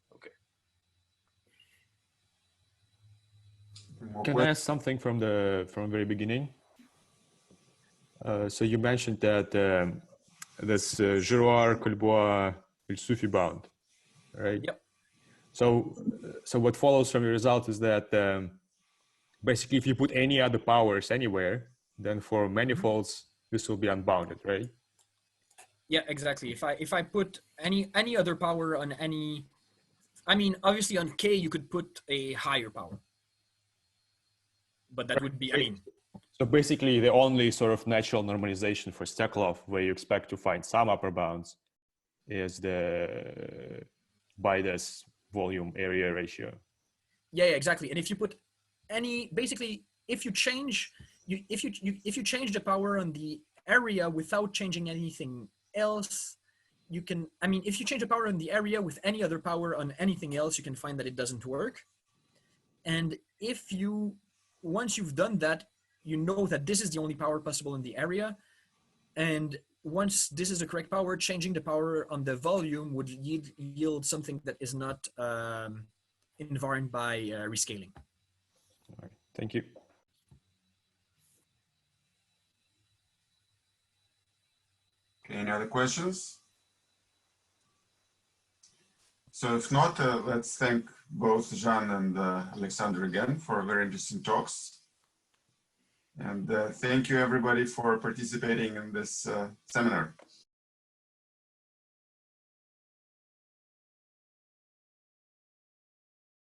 Can I ask something from the very beginning? So you mentioned that this Girouard, Colbois, Ilsufi bound, right? Yep. So what follows from the result is that basically if you put any other powers anywhere, then for manifolds, this will be unbounded, right? Yeah, exactly. If I put any other power on any, I mean, obviously on K, you could put a higher power. But that would be, I mean. So basically the only sort of natural normalization for Steklov where you expect to find some upper bounds is by this volume area ratio. Yeah, exactly. And if you put any, basically, if you change the power on the area without changing anything else, you can, I mean, if you change the power on the area with any other power on anything else, you can find that it doesn't work. And if you, once you've done that, you know that this is the only power possible in the area. And once this is the correct power, changing the power on the volume would yield something that is not invariant by rescaling. All right. Thank you. Okay, any other questions? So if not, let's thank both Jean and Alexandre again for very interesting talks. And thank you everybody for participating in this seminar.